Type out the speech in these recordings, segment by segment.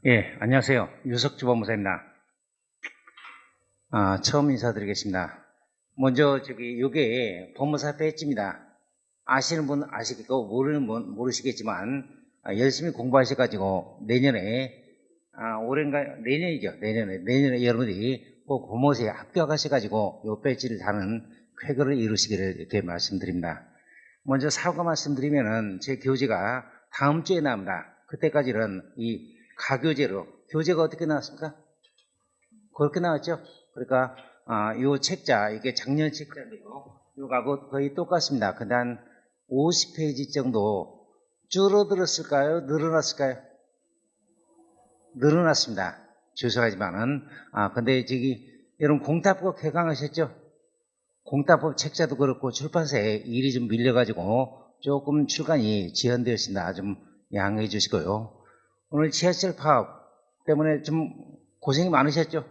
예, 안녕하세요. 유석주 법무사입니다. 처음 인사드리겠습니다. 먼저, 요게 법무사 배지입니다. 아시는 분 아시겠고, 모르는 분 모르시겠지만, 열심히 공부하셔가지고, 내년이죠. 내년에 여러분들이 꼭 법무사에 합격하셔가지고, 요 배지를 다는 쾌거를 이루시기를 이렇게 말씀드립니다. 먼저 사과 말씀드리면은, 제 교재가 다음 주에 나옵니다. 그때까지는 이 가교재로, 교재가 어떻게 나왔습니까? 그렇게 나왔죠? 그러니까, 요 책자, 이게 작년 책자인데요. 요거하고 거의 똑같습니다. 근데 한 50페이지 정도 줄어들었을까요? 늘어났을까요? 늘어났습니다. 죄송하지만은. 근데 여러분 공탁법 개강하셨죠? 공탁법 책자도 그렇고 출판사에 일이 좀 밀려가지고 조금 출간이 지연되었습니다. 좀 양해해 주시고요. 오늘 지하철 파업 때문에 좀 고생이 많으셨죠?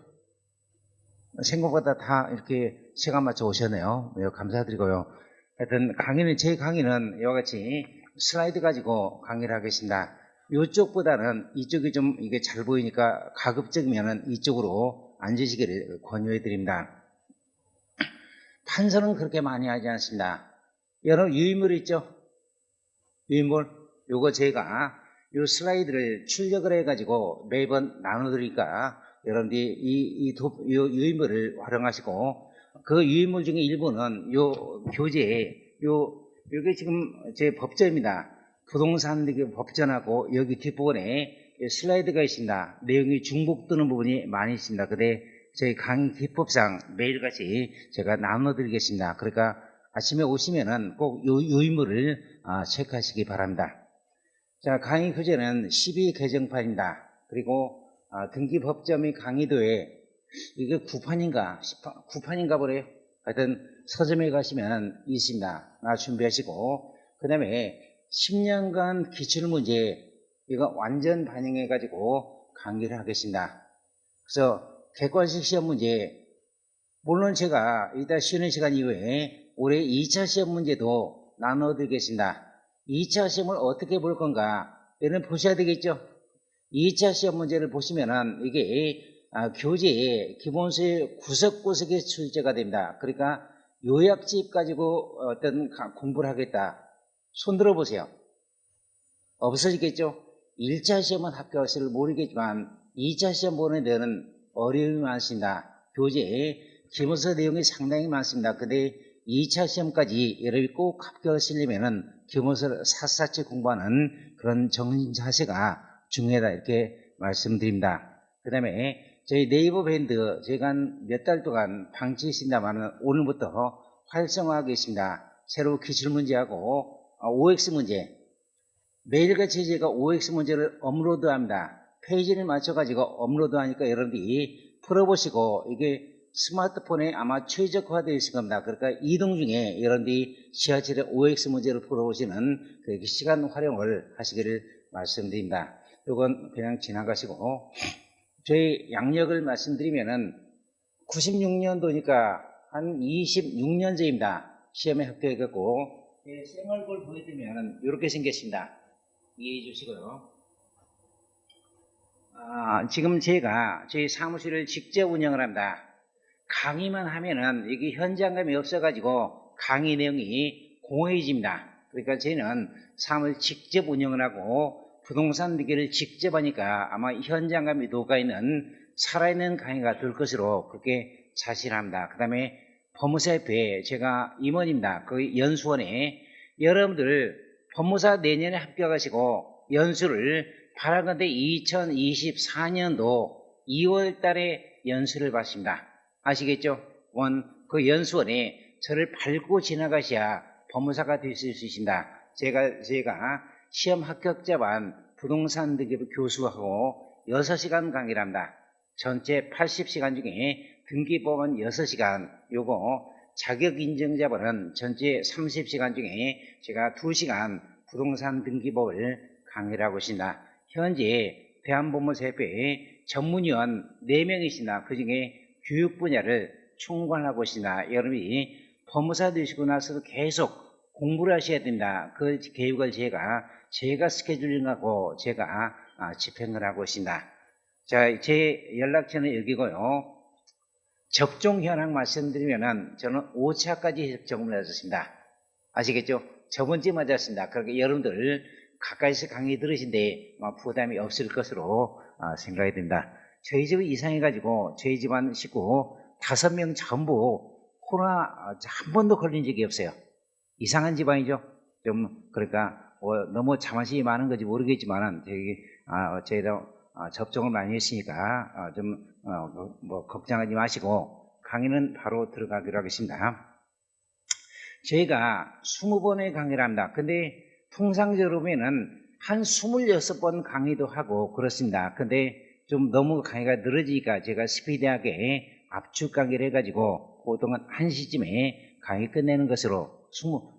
생각보다 다 이렇게 시간 맞춰 오셨네요. 매우 감사드리고요. 하여튼 제 강의는 이와 같이 슬라이드 가지고 강의를 하겠습니다. 이쪽보다는 이쪽이 좀 이게 잘 보이니까 가급적이면 이쪽으로 앉으시기를 권유해 드립니다. 판서는 그렇게 많이 하지 않습니다. 여러분 유인물 있죠? 유인물 요거 제가 요 슬라이드를 출력을 해가지고 매번 나눠드리니까 여러분들이 이 유인물을 활용하시고 그 유인물 중에 일부는 요 교재에 요게 지금 제 법전입니다. 부동산 법전하고 여기 뒷부분에 슬라이드가 있습니다. 내용이 중복되는 부분이 많이 있습니다. 근데 저희 강의 기법상 매일같이 제가 나눠드리겠습니다. 그러니까 아침에 오시면은 꼭 요 유인물을 체크하시기 바랍니다. 자, 강의 교재는 12 개정판입니다. 그리고 등기법점의 강의도에 이게 9판인가 9판인가 보래요. 하여튼 서점에 가시면 있습니다. 준비하시고 그 다음에 10년간 기출문제 이거 완전 반영해 가지고 강의를 하겠습니다. 그래서 객관식 시험 문제 물론 제가 이따 쉬는 시간 이후에 올해 2차 시험 문제도 나눠드리겠습니다. 2차 시험을 어떻게 볼 건가 여러분 보셔야 되겠죠. 2차 시험 문제를 보시면은 이게 교재에 기본서의 구석구석에 출제가 됩니다. 그러니까 요약집 가지고 어떤 공부를 하겠다. 손 들어보세요. 없어지겠죠? 1차 시험은 합격하실지 모르겠지만 2차 시험 보는 데는 어려움이 많습니다. 교재에 기본서 내용이 상당히 많습니다. 근데 2차 시험까지 여러분이 꼭 합격하시려면은 기본서를 샅샅이 공부하는 그런 정신 자세가 중요하다 이렇게 말씀드립니다. 그 다음에 저희 네이버 밴드 제가 한 몇 달 동안 방치했습니다만 오늘부터 활성화하겠습니다. 새로 기출문제하고 OX 문제 매일같이 제가 OX 문제를 업로드합니다. 페이지를 맞춰가지고 업로드하니까 여러분들이 풀어보시고 이게 스마트폰에 아마 최적화되어 있을 겁니다. 그러니까 이동 중에 여러분들이 지하철의 OX 문제를 풀어보시는 그 시간 활용을 하시기를 말씀드립니다. 이건 그냥 지나가시고 저희 양력을 말씀드리면은 96년도니까 한 26년째입니다. 시험에 합격해갖고 제 생얼굴 보여드리면은 이렇게 생겼습니다. 이해해 주시고요. 지금 제가 저희 사무실을 직접 운영을 합니다. 강의만 하면은 이게 현장감이 없어가지고 강의 내용이 공허해집니다. 그러니까 저희는 사무실 직접 운영을 하고 부동산 등기를 직접 하니까 아마 현장감이 녹아있는 살아있는 강의가 될 것으로 그렇게 자신합니다. 그 다음에 법무사협회 제가 임원입니다. 그 연수원에 여러분들 법무사 내년에 합격하시고 연수를 바라건대 2024년도 2월 달에 연수를 받습니다. 아시겠죠? 그 연수원에 저를 밟고 지나가셔야 법무사가 되실 수 있습니다. 제가 시험 합격자만 부동산 등기부 교수하고 6시간 강의를 합니다. 전체 80시간 중에 등기법은 6시간, 요거 자격 인정자분은 전체 30시간 중에 제가 2시간 부동산 등기법을 강의를 하고 있습니다. 현재 대한법무사협회에 전문위원 4명이시나 그 중에 교육 분야를 총괄하고 있습니다. 여러분이 법무사 되시고 나서도 계속 공부를 하셔야 된다. 그 교육을 제가 스케줄링하고 제가 집행을 하고 있습니다. 자, 제 연락처는 여기고요. 접종 현황 말씀드리면은 저는 5차까지 접종을 했었습니다. 아시겠죠? 저번주에 맞았습니다. 그러니까 여러분들 가까이서 강의 들으신데 부담이 없을 것으로 생각이 듭니다. 저희 집이 이상해가지고 저희 집안 식구 5명 전부 코로나 한 번도 걸린 적이 없어요. 이상한 집안이죠. 좀 그러니까 너무 자만심이 많은 건지 모르겠지만은 저희도 접종을 많이 했으니까 걱정하지 마시고 강의는 바로 들어가기로 하겠습니다. 저희가 20번의 강의를 합니다. 근데 통상적으로 보면은 한 26번 강의도 하고 그렇습니다. 근데 좀 너무 강의가 늘어지니까 제가 스피디하게 압축 강의를 해가지고 보통 한 1시쯤에 강의 끝내는 것으로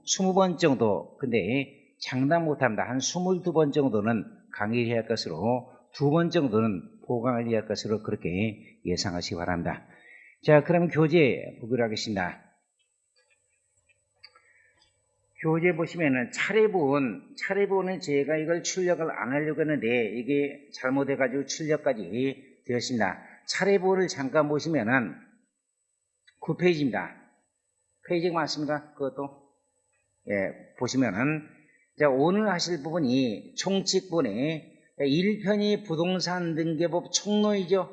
20번 정도, 근데 장담 못합니다. 한 22번 정도는 강의를 해야 할 것으로 2번 정도는 보강을 해야 할 것으로 그렇게 예상하시기 바랍니다. 자, 그러면 교재 보기로 하겠습니다. 교재 보시면은 차례부는 제가 이걸 출력을 안 하려고 했는데 이게 잘못해가지고 출력까지 되었습니다. 차례부를 잠깐 보시면은 9페이지입니다. 페이지가 맞습니까? 그것도? 예, 보시면은, 자, 오늘 하실 부분이 총칙본의 1편이 부동산 등기법 총론이죠.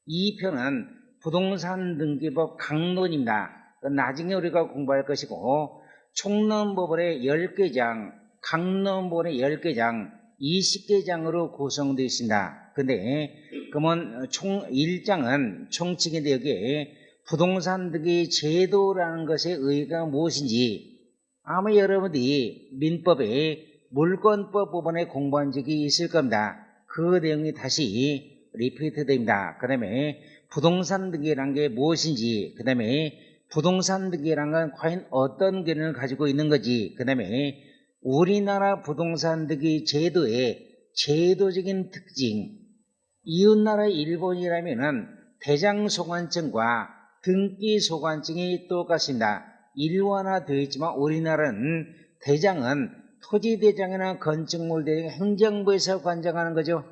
2편은 부동산 등기법 강론입니다. 나중에 우리가 공부할 것이고, 총론법원의 10개 장, 강론법원의 10개 장, 20개 장으로 구성되어 있습니다. 근데, 그러면 총 1장은 총칙인데 여기에 부동산 등기 제도라는 것의 의의가 무엇인지 아마 여러분들이 민법의 물권법 부분에 공부한 적이 있을 겁니다. 그 내용이 다시 리피트 됩니다. 그 다음에 부동산 등기라는 게 무엇인지, 그 다음에 부동산 등기라는 건 과연 어떤 개념을 가지고 있는 건지, 그 다음에 우리나라 부동산 등기 제도의 제도적인 특징, 이웃나라 일본이라면은 대장소관청과 등기소관청이 똑같습니다. 일원화되어 있지만 우리나라는 대장은 토지대장이나 건축물대장 행정부에서 관장하는 거죠.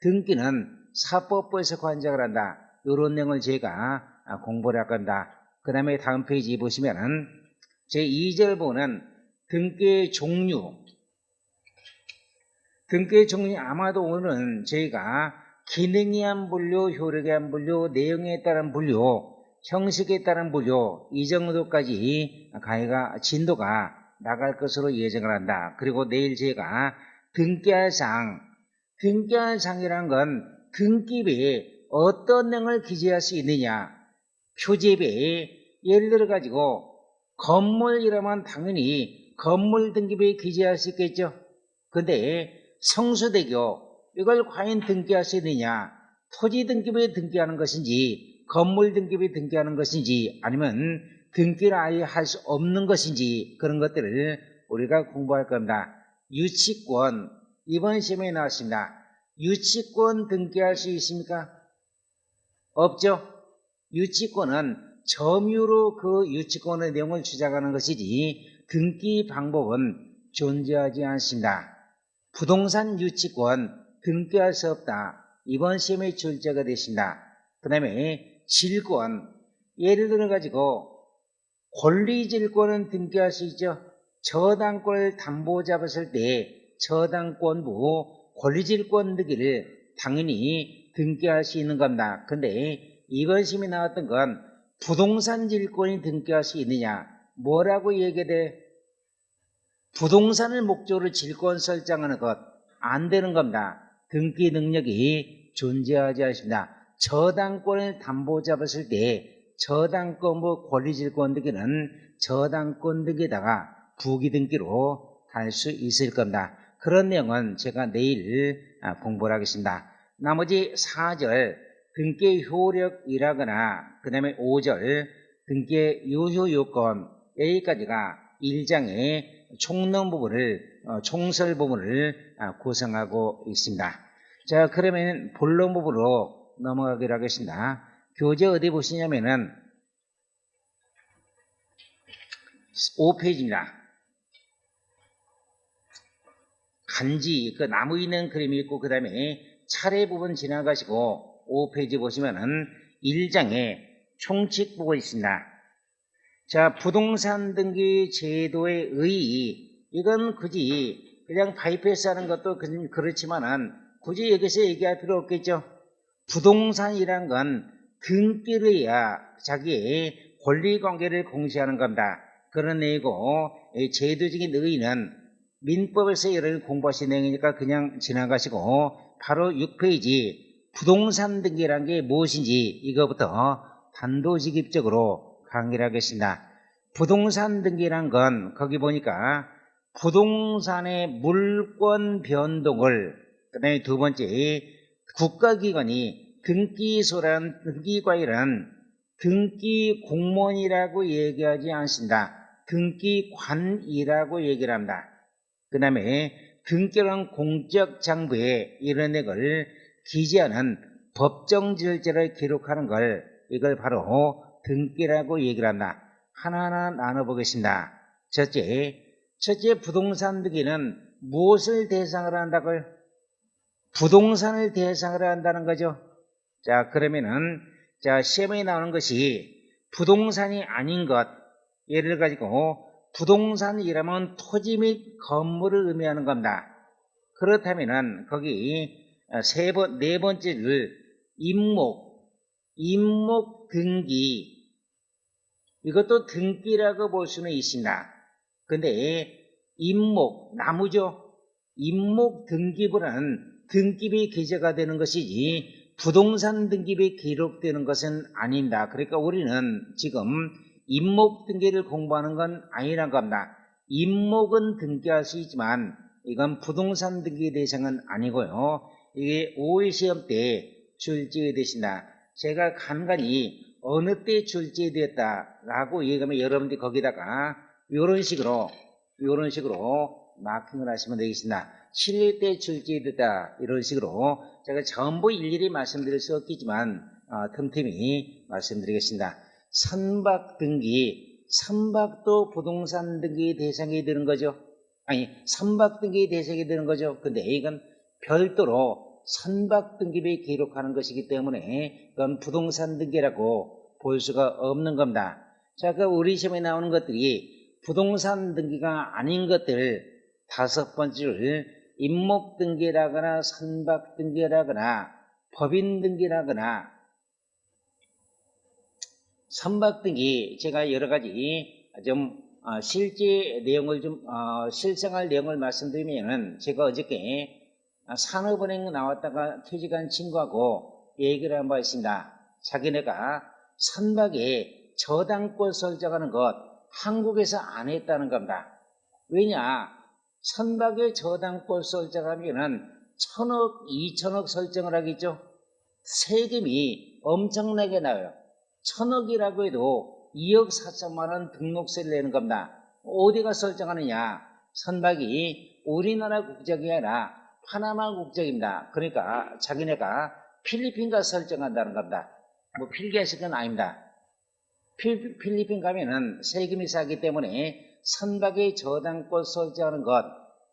등기는 사법부에서 관장을 한다. 이런 내용을 제가 공부를 할 겁니다. 그 다음에 다음 페이지 보시면은 제2절 보는 등기의 종류. 등기의 종류 아마도 오늘은 저희가 기능에 한 분류, 효력에 한 분류, 내용에 따른 분류, 형식에 따른 분류, 이 정도까지 강의가 진도가 나갈 것으로 예정을 한다. 그리고 내일 제가 등기할 사항이란 건 등기부에 어떤 내용을 기재할 수 있느냐, 표제부에 예를 들어 가지고 건물 이러면 당연히 건물 등기부에 기재할 수 있겠죠. 근데 성수대교 이걸 과연 등기할 수 있느냐, 토지 등기부에 등기하는 것인지 건물 등기부에 등기하는 것인지 아니면 등기를 아예 할 수 없는 것인지 그런 것들을 우리가 공부할 겁니다. 유치권 이번 시험에 나왔습니다. 유치권 등기할 수 있습니까? 없죠. 유치권은 점유로 그 유치권의 내용을 주장하는 것이지 등기 방법은 존재하지 않습니다. 부동산 유치권 등기할 수 없다. 이번 시험에 출제가 됐습니다. 그 다음에 질권, 예를 들어 가지고 권리질권은 등기할 수 있죠. 저당권을 담보 잡았을 때 저당권부 권리질권 등기를 당연히 등기할 수 있는 겁니다. 근데 이번 시험에 나왔던 건 부동산 질권이 등기할 수 있느냐, 뭐라고 얘기돼? 부동산을 목적으로 질권 설정하는 것 안 되는 겁니다. 등기 능력이 존재하지 않습니다. 저당권을 담보 잡았을 때 저당권부 권리질권 등기는 저당권 등기에다가 부기 등기로 할 수 있을 겁니다. 그런 내용은 제가 내일 공부를 하겠습니다. 나머지 4절 등기의 효력이라거나 그 다음에 5절 등기의 유효요건 여기까지가 1장의 총론 부분을 총설 부분을 구성하고 있습니다. 자, 그러면 본론 부분으로 넘어가기로 하겠습니다. 교재 어디 보시냐면은 5페이지입니다. 간지, 그 나무 있는 그림이 있고 그 다음에 차례 부분 지나가시고 5페이지 보시면은 1장에 총칙 보고 있습니다. 자, 부동산 등기 제도의 의의, 이건 굳이 그냥 바이패스 하는 것도 그렇지만은 굳이 여기서 얘기할 필요 없겠죠. 부동산이란 건 등기를 해야 자기의 권리관계를 공시하는 겁니다. 그런 내용이고, 제도적인 의의는 민법에서 여러분 공부하신 내용이니까 그냥 지나가시고 바로 6페이지 부동산 등기란 게 무엇인지 이거부터 단도직입적으로 강의를 하겠습니다. 부동산 등기란 건 거기 보니까 부동산의 물권 변동을, 그다음에 두 번째 국가기관이 등기소란 등기과이란 등기 공무원이라고 얘기하지 않습니다. 등기관이라고 얘기를 합니다. 그 다음에 등기란 공적 장부에 이런 내용을 기재하는 법정 절차를 기록하는 걸, 이걸 바로 등기라고 얘기를 한다. 하나하나 나눠보겠습니다. 첫째 부동산 등기는 무엇을 대상으로 한다고요? 부동산을 대상으로 한다는 거죠. 자, 그러면은 시험에 나오는 것이 부동산이 아닌 것, 예를 가지고 부동산이라면 토지 및 건물을 의미하는 겁니다. 그렇다면은 거기 네 번째를 임목 등기, 이것도 등기라고 볼 수는 있습니다. 근데 임목, 나무죠. 임목 등기부는 등기부에 기재가 되는 것이지 부동산 등기부에 기록되는 것은 아닙니다. 그러니까 우리는 지금 임목 등기를 공부하는 건 아니란 겁니다. 임목은 등기할 수 있지만 이건 부동산 등기 대상은 아니고요. 이게 5회 시험 때 출제가 되신다. 제가 간간히 어느 때 출제되었다라고 얘기하면 여러분들이 거기다가 이런 식으로 마킹을 하시면 되겠습니다. 7회 때 출제됐다, 이런 식으로 제가 전부 일일이 말씀드릴 수 없겠지만 틈틈이 말씀드리겠습니다. 선박 등기, 선박도 부동산 등기 대상이 되는 거죠. 아니, 선박 등기 대상이 되는 거죠. 근데 이건 별도로 선박 등기부에 기록하는 것이기 때문에 그건 부동산 등기라고 볼 수가 없는 겁니다. 자, 그 우리 시험에 나오는 것들이 부동산 등기가 아닌 것들 다섯 번째를 임목 등기라거나 선박 등기라거나 법인 등기라거나 선박 등기, 제가 여러 가지 좀 실제 내용을 실생활 내용을 말씀드리면은, 제가 어저께 산업은행 나왔다가 퇴직한 친구하고 얘기를 한 바 있습니다. 자기네가 선박에 저당권 설정하는 것 한국에서 안 했다는 겁니다. 왜냐? 선박에 저당권 설정하면은 1,000억, 2,000억 설정을 하겠죠? 세금이 엄청나게 나와요. 1,000억이라고 해도 2억 4천만 원 등록세를 내는 겁니다. 어디가 설정하느냐? 선박이 우리나라 국적이 아니라 파나마 국적입니다. 그러니까 자기네가 필리핀가 설정한다는 겁니다. 뭐 필기하실 건 아닙니다. 필리핀 가면은 세금이 싸기 때문에 선박의 저당권 설정하는 것,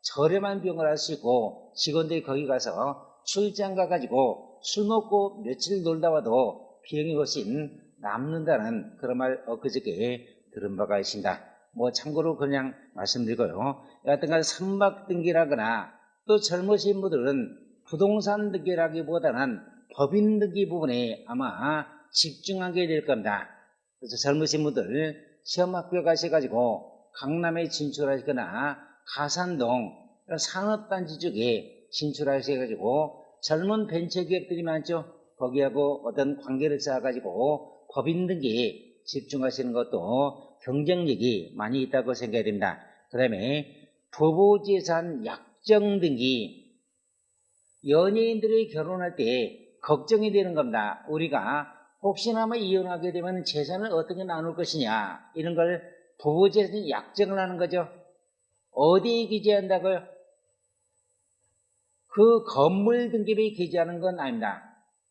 저렴한 비용을 할 수 있고, 직원들이 거기 가서 출장 가가지고 술 먹고 며칠 놀다 와도 비용이 훨씬 남는다는 그런 말 엊그저께 들은 바가 있습니다. 뭐 참고로 그냥 말씀드리고요. 여하튼간 선박 등기라거나 또 젊으신 분들은 부동산 등기라기보다는 법인 등기 부분에 아마 집중하게 될 겁니다. 그래서 젊으신 분들 시험학교 가셔가지고 강남에 진출하시거나 가산동 산업단지 쪽에 진출하셔가지고 젊은 벤처기업들이 많죠. 거기하고 어떤 관계를 쌓아가지고 법인 등기에 집중하시는 것도 경쟁력이 많이 있다고 생각이 됩니다. 그 다음에 부부재산 약정 등기, 연예인들이 결혼할 때 걱정이 되는 겁니다. 우리가 혹시나 이혼하게 되면 재산을 어떻게 나눌 것이냐, 이런 걸 부부재산 약정을 하는 거죠. 어디에 기재한다고요? 그 건물 등기부에 기재하는 건 아닙니다.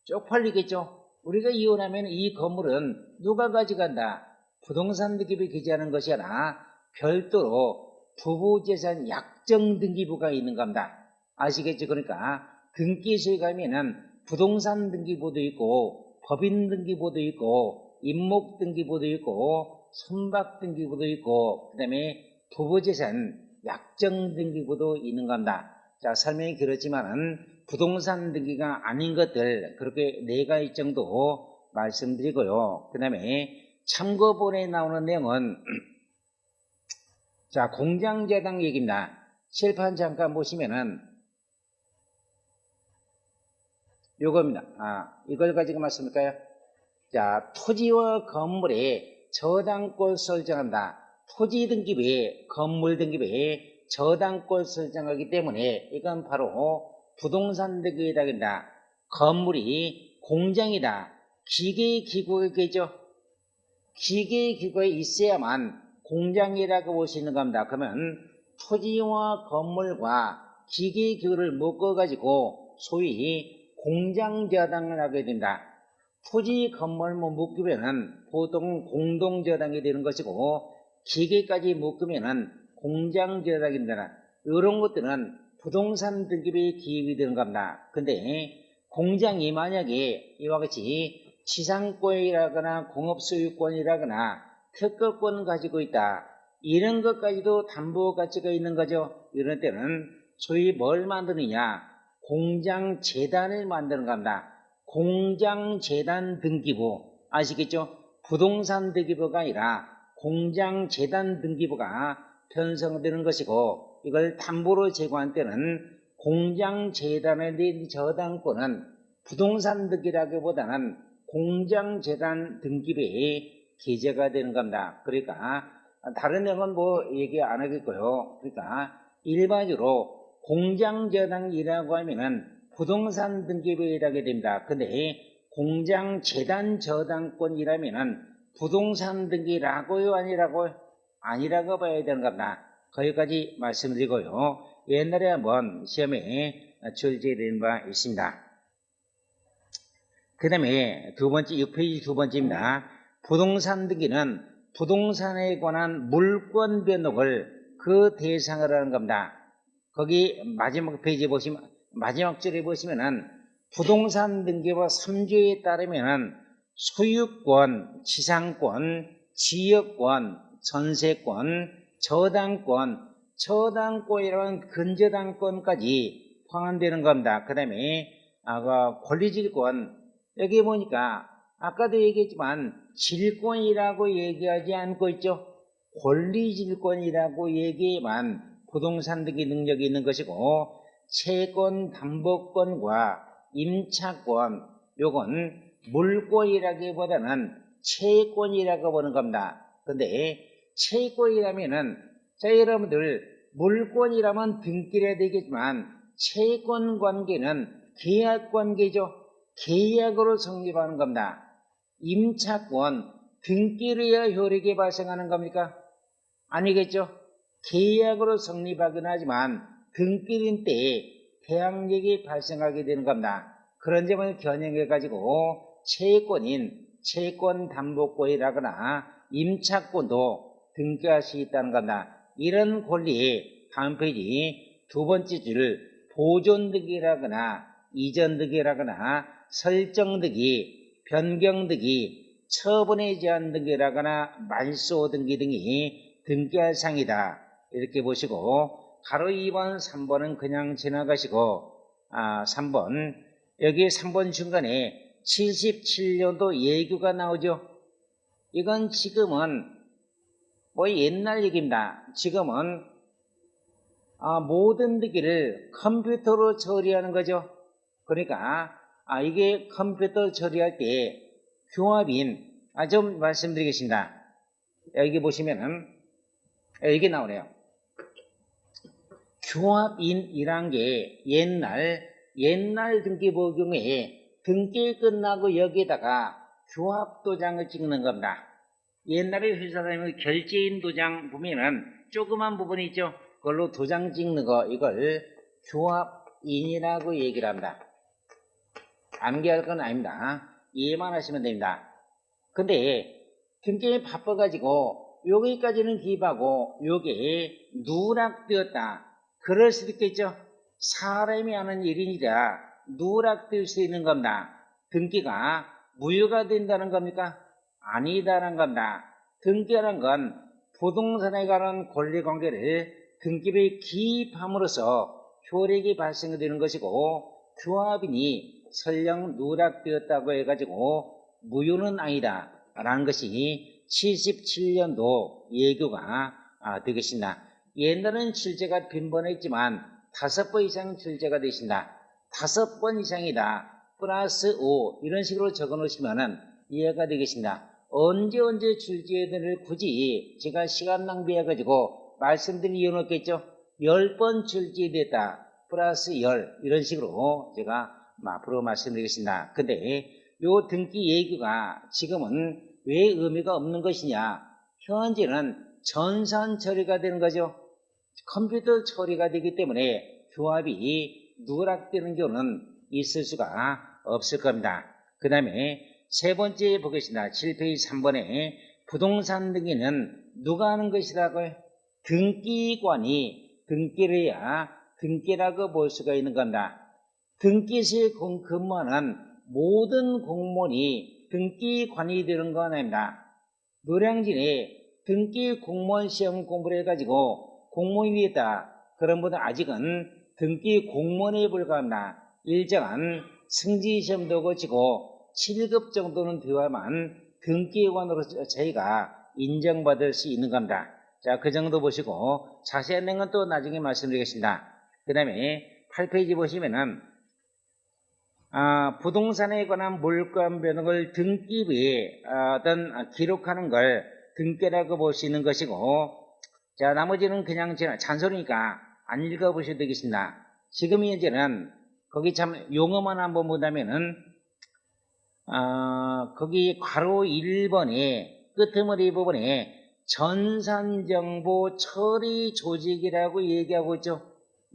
쪽팔리겠죠. 우리가 이혼하면 이 건물은 누가 가져간다? 부동산 등기부에 기재하는 것이 아니라 별도로 부부재산 약정 등기부가 있는 겁니다. 아시겠죠? 그러니까 등기소에 가면은 부동산 등기부도 있고 법인 등기부도 있고 임목 등기부도 있고 선박 등기부도 있고 그 다음에 부부재산 약정 등기부도 있는 겁니다. 자, 설명이 길었지만은 부동산 등기가 아닌 것들 그렇게 4가지 정도 말씀드리고요. 그 다음에 참고본에 나오는 내용은 자, 공장저당 얘기입니다. 칠판 잠깐 보시면은 요겁니다. 이걸 가지고 말씀드릴까요? 자, 토지와 건물에 저당권 설정한다. 토지 등기부에 건물 등기부에 저당권 설정하기 때문에 이건 바로 부동산 등기부에 된다. 건물이 공장이다. 기계기구겠죠. 기계기구에 있어야만 공장이라고 볼 수 있는 겁니다. 그러면 토지와 건물과 기계기구를 묶어가지고 소위 공장저당을 하게 된다. 토지 건물만 묶으면은 보통 공동저당이 되는 것이고 기계까지 묶으면은 공장저당입니다. 이런 것들은 부동산 등기부에 기입이 되는 겁니다. 근데 공장이 만약에 이와 같이 지상권이라거나 공업소유권이라거나 특허권 가지고 있다. 이런 것까지도 담보 가치가 있는 거죠. 이런 때는 소위 뭘 만드느냐? 공장재단을 만드는 겁니다. 공장재단 등기부 아시겠죠? 부동산 등기부가 아니라 공장재단 등기부가 편성되는 것이고 이걸 담보로 제공한 때는 공장재단에 대한 저당권은 부동산 등기라기보다는 공장재단 등기부에 기재가 되는 겁니다. 그러니까 다른 내용은 뭐 얘기 안 하겠고요. 그러니까 일반적으로 공장저당이라고 하면은 부동산 등기부에 해당이 됩니다. 근데 공장재단 저당권이라면은 부동산 등기라고요? 아니라고요? 아니라고 봐야 되는 겁니다. 거기까지 말씀드리고요. 옛날에 한번 시험에 출제된 바 있습니다. 그 다음에 두 번째, 6페이지 두 번째입니다. 부동산 등기는 부동산에 관한 물권 변동을 그 대상으로 하는 겁니다. 거기 마지막 페이지에 보시면, 마지막 줄에 보시면은 부동산 등기부 3조에 따르면은 소유권, 지상권, 지역권, 전세권, 저당권이라는 근저당권까지 포함되는 겁니다. 그 다음에 권리질권, 여기 보니까 아까도 얘기했지만 질권이라고 얘기하지 않고 있죠. 권리질권이라고 얘기만 부동산 등기 능력이 있는 것이고 채권 담보권과 임차권 요건 물권이라기보다는 채권이라고 보는 겁니다. 근데 채권이라면은 자 여러분들 물권이라면 등기를 해야 되겠지만 채권 관계는 계약 관계죠. 계약으로 성립하는 겁니다. 임차권 등기를 해야 효력이 발생하는 겁니까? 아니겠죠. 계약으로 성립하긴 하지만 등기일 때 태양력이 발생하게 되는 겁니다. 그런 점을 겨냥해 가지고 채권인 채권담보권이라거나 임차권도 등기할 수 있다는 겁니다. 이런 권리에 다음 페이지 두 번째 줄 보존등기라거나 이전등기라거나 설정등기, 변경등기, 처분에 제한 등기라거나 말소등기 등이 등기할 사항이다. 이렇게 보시고 가로 2번, 3번은 그냥 지나가시고 3번 여기 3번 중간에 77년도 예규가 나오죠. 이건 지금은 뭐 옛날 얘기입니다. 지금은 모든 등기를 컴퓨터로 처리하는 거죠. 그러니까 이게 컴퓨터 처리할 때 규합인 좀 말씀드리겠습니다. 여기 보시면은 여기 나오네요. 규합인이란 게 옛날 등기부 경우에 등기 끝나고 여기에다가 규합도장을 찍는 겁니다. 옛날에 회사 다니면 결제인 도장 보면은 조그만 부분이 있죠. 그걸로 도장 찍는 거 이걸 규합인이라고 얘기를 합니다. 암기할 건 아닙니다. 이해만 하시면 됩니다. 근데 등기에 바빠가지고 여기까지는 기입하고 여기에 누락되었다. 그럴 수도 있겠죠. 사람이 하는 일이니라 누락될 수 있는 겁니다. 등기가 무효가 된다는 겁니까? 아니다라는 겁니다. 등기라는 건 부동산에 관한 권리관계를 등기부에 기입함으로써 효력이 발생되는 것이고 규합인이 설령 누락되었다고 해가지고 무효는 아니다 라는 것이 77년도 예규가 되겠습니다. 옛날은 출제가 빈번했지만 5번 이상 출제가 되신다. 5번 이상이다. 플러스 5 이런 식으로 적어 놓으시면 이해가 되겠습니다. 언제 출제해드릴 굳이 제가 시간 낭비해가지고 말씀드린 이유는 없겠죠. 10번 출제됐다. 플러스 10 이런 식으로 제가 앞으로 말씀드리겠습니다. 근데 요 등기 예규가 지금은 왜 의미가 없는 것이냐. 현재는 전산 처리가 되는 거죠. 컴퓨터 처리가 되기 때문에 규합이 누락되는 경우는 있을 수가 없을 겁니다. 그 다음에 세 번째 보겠습니다. 7페이지 3번에 부동산 등기는 누가 하는 것이라고요? 등기관이 등기를 해야 등기라고 볼 수가 있는 겁니다. 등기소에 근무하는 모든 공무원이 등기관이 되는 건 아닙니다. 노량진에 등기 공무원 시험 공부를 해가지고 공무원이 됐다. 그런 분은 아직은 등기 공무원에 불과합니다. 일정한 승진시험도 거치고 7급 정도는 되어야만 등기관으로 저희가 인정받을 수 있는 겁니다. 자, 그 정도 보시고 자세한 내용은 또 나중에 말씀드리겠습니다. 그 다음에 8페이지 보시면은 부동산에 관한 물권 변동을 등기부에 기록하는 걸 등기라고 볼 수 있는 것이고, 자, 나머지는 그냥 잔소리니까 안 읽어보셔도 되겠습니다. 지금 현재는 거기 참 용어만 한번 보다면은 거기 괄호 1번에 끄트머리 부분에 전산정보 처리 조직이라고 얘기하고 있죠.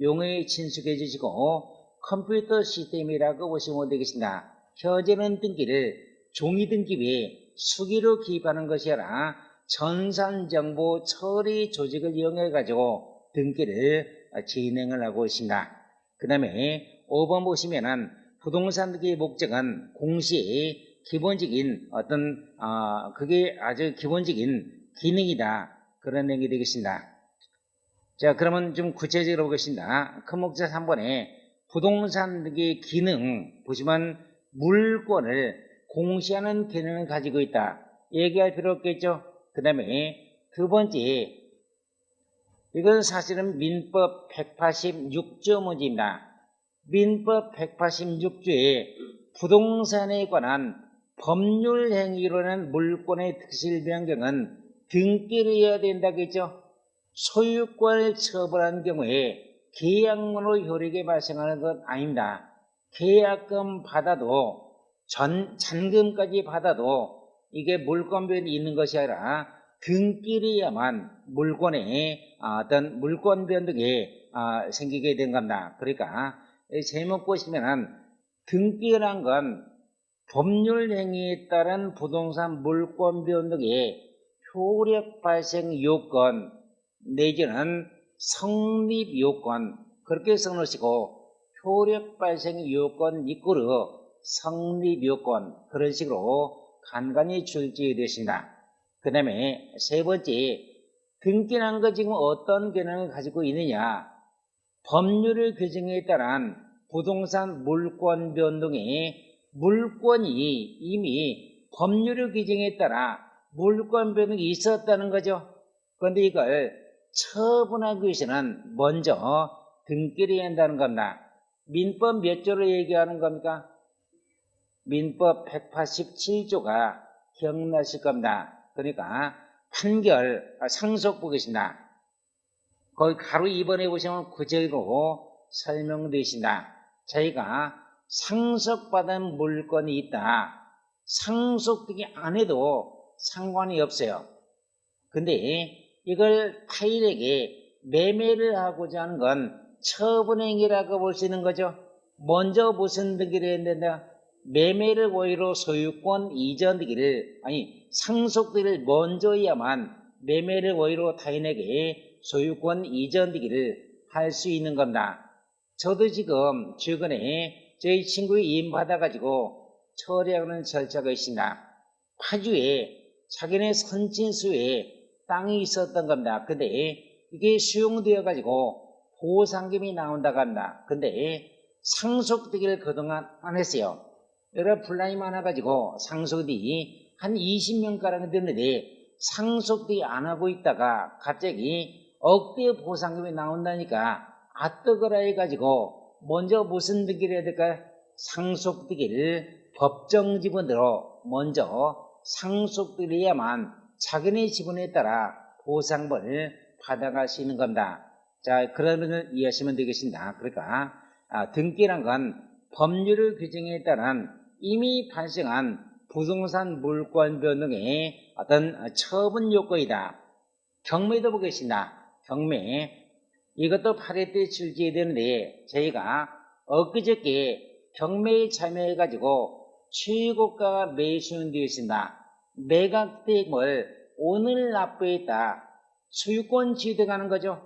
용어에 친숙해 주시고 컴퓨터 시스템이라고 보시면 되겠습니다. 현재는 등기를 종이 등기부에 수기로 기입하는 것이 아니라 전산정보 처리 조직을 이용해 가지고 등기를 진행을 하고 있습니다. 그 다음에 5번 보시면은 부동산 등기의 목적은 공시의 기본적인 그게 아주 기본적인 기능이다. 그런 내용이 되겠습니다. 자, 그러면 좀 구체적으로 보겠습니다. 큰 목차 3번에 부동산 등기의 기능 보시면 물권을 공시하는 기능을 가지고 있다. 얘기할 필요 없겠죠. 그 다음에 두 번째, 이건 사실은 민법 186조 문제입니다. 민법 186조에 부동산에 관한 법률 행위로는 물권의 특실 변경은 등기를 해야 된다겠죠. 소유권을 처벌한 경우에 계약문으로 효력이 발생하는 건 아닙니다. 계약금 받아도 잔금까지 받아도 이게 물권 변이 있는 것이 아니라 등기를 해야만 물권에 어떤 물권 변동이 생기게 된 겁니다. 그러니까 제목 보시면은 등기란 건 법률 행위에 따른 부동산 물권 변동의 효력 발생 요건 내지는 성립 요건 그렇게 써놓으시고 효력 발생 요건 이꼬르 성립 요건 그런 식으로 간간히 출제되었습니다. 그 다음에 세 번째, 등기란 거 지금 어떤 기능을 가지고 있느냐. 법률의 규정에 따른 부동산 물권 변동에 물권이 이미 법률의 규정에 따라 물권 변동이 있었다는 거죠. 그런데 이걸 처분하기 위해서는 먼저 등기를 해야 한다는 겁니다. 민법 몇 조로 얘기하는 겁니까? 민법 187조가 기억나실 겁니다. 그러니까 판결, 상속 보겠습니다. 거기 가로 2번에 보시면 구절로 설명되신다. 저희가 상속받은 물건이 있다. 상속되기 안 해도 상관이 없어요. 근데 이걸 타인에게 매매를 하고자 하는 건 처분행위라고 볼 수 있는 거죠. 먼저 무슨 등기를 했는데 매매를 고의로 소유권 이전 등기를 상속등기를 먼저 해야만 매매를 고의로 타인에게 소유권 이전 등기를 할 수 있는 겁니다. 저도 지금 최근에 저희 친구의 이임 받아가지고 처리하는 절차가 있습니다. 파주에 자기네 선친수에 땅이 있었던 겁니다. 근데 이게 수용되어 가지고 보상금이 나온다고 합니다. 근데 상속되기를 그동안 안 했어요. 여러 분란이 많아가지고 상속이 한 20명가량 됐는데 상속되지 안 하고 있다가 갑자기 억대 보상금이 나온다니까 아뜨거라 해가지고 먼저 무슨 등기를 해야 될까요? 상속되기를 법정 지분으로 먼저 상속되어야만 자기네 지분에 따라 보상금을 받아갈 수 있는 겁니다. 자, 그런 걸 이해하시면 되겠습니다. 그러니까 등기란 건 법률 규정에 따른 이미 발생한 부동산 물권 변동의 어떤 처분 요건이다. 경매도 보겠습니다. 경매. 이것도 8회 때 출제해야 되는데 저희가 엊그저께 경매에 참여해가지고 최고가가 매수되어 있습니다. 매각대금을 오늘 납부했다. 소유권 취득하는 거죠.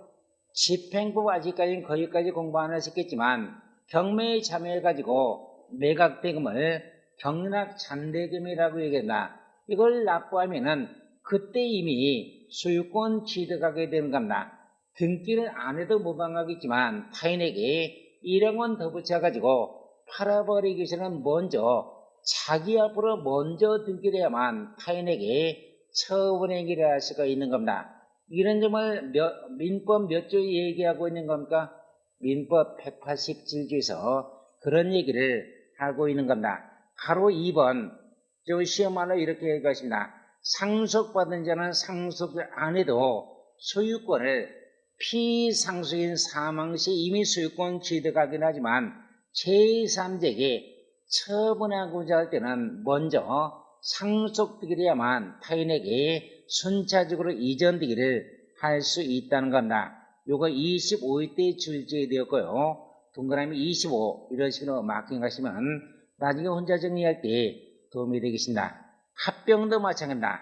집행법 아직까지는 거기까지 공부 안 하셨겠지만 경매에 참여해가지고 매각대금을 경락 잔대금이라고 얘기한다. 이걸 납부하면은 그때 이미 소유권 취득하게 되는 겁니다. 등기를 안 해도 무방하겠지만 타인에게 1억 원 더 붙여가지고 팔아버리기 전에는 먼저 자기 앞으로 먼저 등기를 해야만 타인에게 처분행위를 할 수가 있는 겁니다. 이런 점을 민법 몇 조에 얘기하고 있는 겁니까? 민법 187조에서 그런 얘기를 하고 있는 겁니다. 가로 2번 저 시험말로 이렇게 얘기하십니다. 상속받은 자는 상속을 안 해도 소유권을 피상속인 사망 시 이미 소유권 취득하긴 하지만 제3자에게 처분하고자 할 때는 먼저 상속되기를 해야만 타인에게 순차적으로 이전되기를 할 수 있다는 겁니다. 요거 25회 때 출제되었고요. 동그라미 25 이런 식으로 마킹하시면 나중에 혼자 정리할 때 도움이 되겠습니다. 합병도 마찬가지입니다.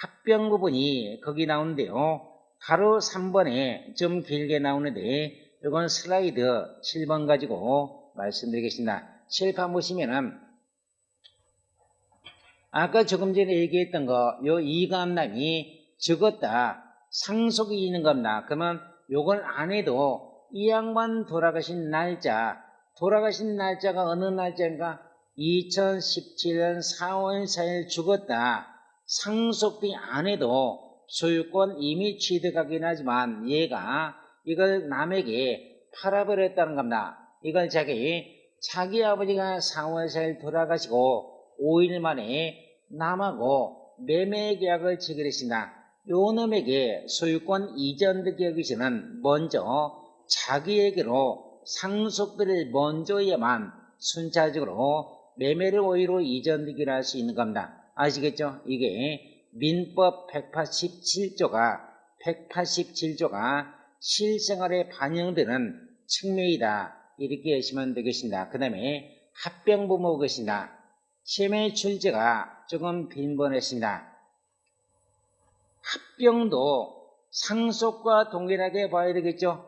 합병 부분이 거기 나오는데요. 가로 3번에 좀 길게 나오는데 이건 슬라이드 7번 가지고 말씀드리겠습니다. 칠판 보시면은 아까 조금 전에 얘기했던 거 요 이감남이 죽었다. 상속이 있는 겁니다. 그러면 요걸 안 해도 이 양반 돌아가신 날짜가 어느 날짜인가? 2017년 4월 4일 죽었다. 상속이 안 해도 소유권 이미 취득하긴 하지만 얘가 이걸 남에게 팔아버렸다는 겁니다. 이걸 자기 아버지가 4월 4일 돌아가시고 5일 만에 남하고 매매 계약을 체결했습니다. 요 놈에게 소유권 이전 등기하기 전에는 먼저 자기에게로 상속들을 먼저 해야만 순차적으로 매매를 오히려 이전 등기를 할 수 있는 겁니다. 아시겠죠? 이게 민법 187조가 실생활에 반영되는 측면이다. 이렇게 하시면 되겠습니다. 그 다음에 합병부 보겠습니다. 시험의 출제가 조금 빈번했습니다. 합병도 상속과 동일하게 봐야 되겠죠.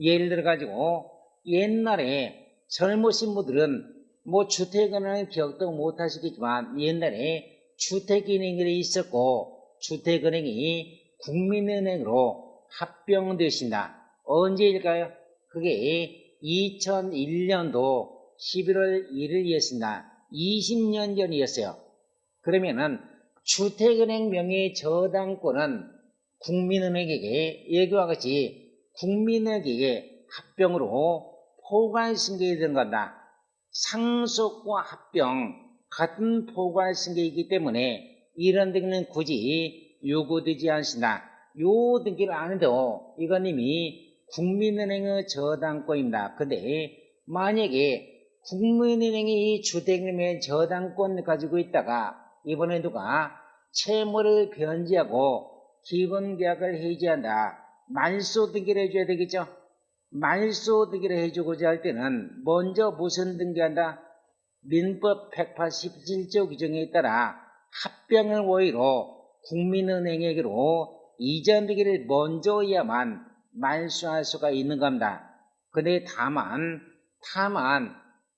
예를 들어 가지고 옛날에 젊으신 분들은 뭐 주택은행 기억도 못 하시겠지만 옛날에 주택은행이 있었고 주택은행이 국민은행으로 합병되신다. 언제일까요? 그게 2001년도 11월 1일이었습니다. 20년 전이었어요. 그러면은 주택은행 명의 저당권은 국민은행에게 여기와 같이 국민은행에게 합병으로 포괄승계가 된 겁니다. 상속과 합병 같은 포괄승계이기 때문에 이런 등기는 굳이 요구되지 않습니다. 요 등기를 안 해도 이건 이미 국민은행의 저당권입니다. 근데 만약에 국민은행이 이 주택은행의 저당권을 가지고 있다가 이번에 누가 채무를 변제하고 기본계약을 해지한다. 말소 등기를 해줘야 되겠죠? 말소 등기를 해주고자 할 때는 먼저 무슨 등기한다? 민법 187조 규정에 따라 합병을 오히려 국민은행에게로 이전 등기를 먼저 해야만 말소할 수가 있는 겁니다. 근데 다만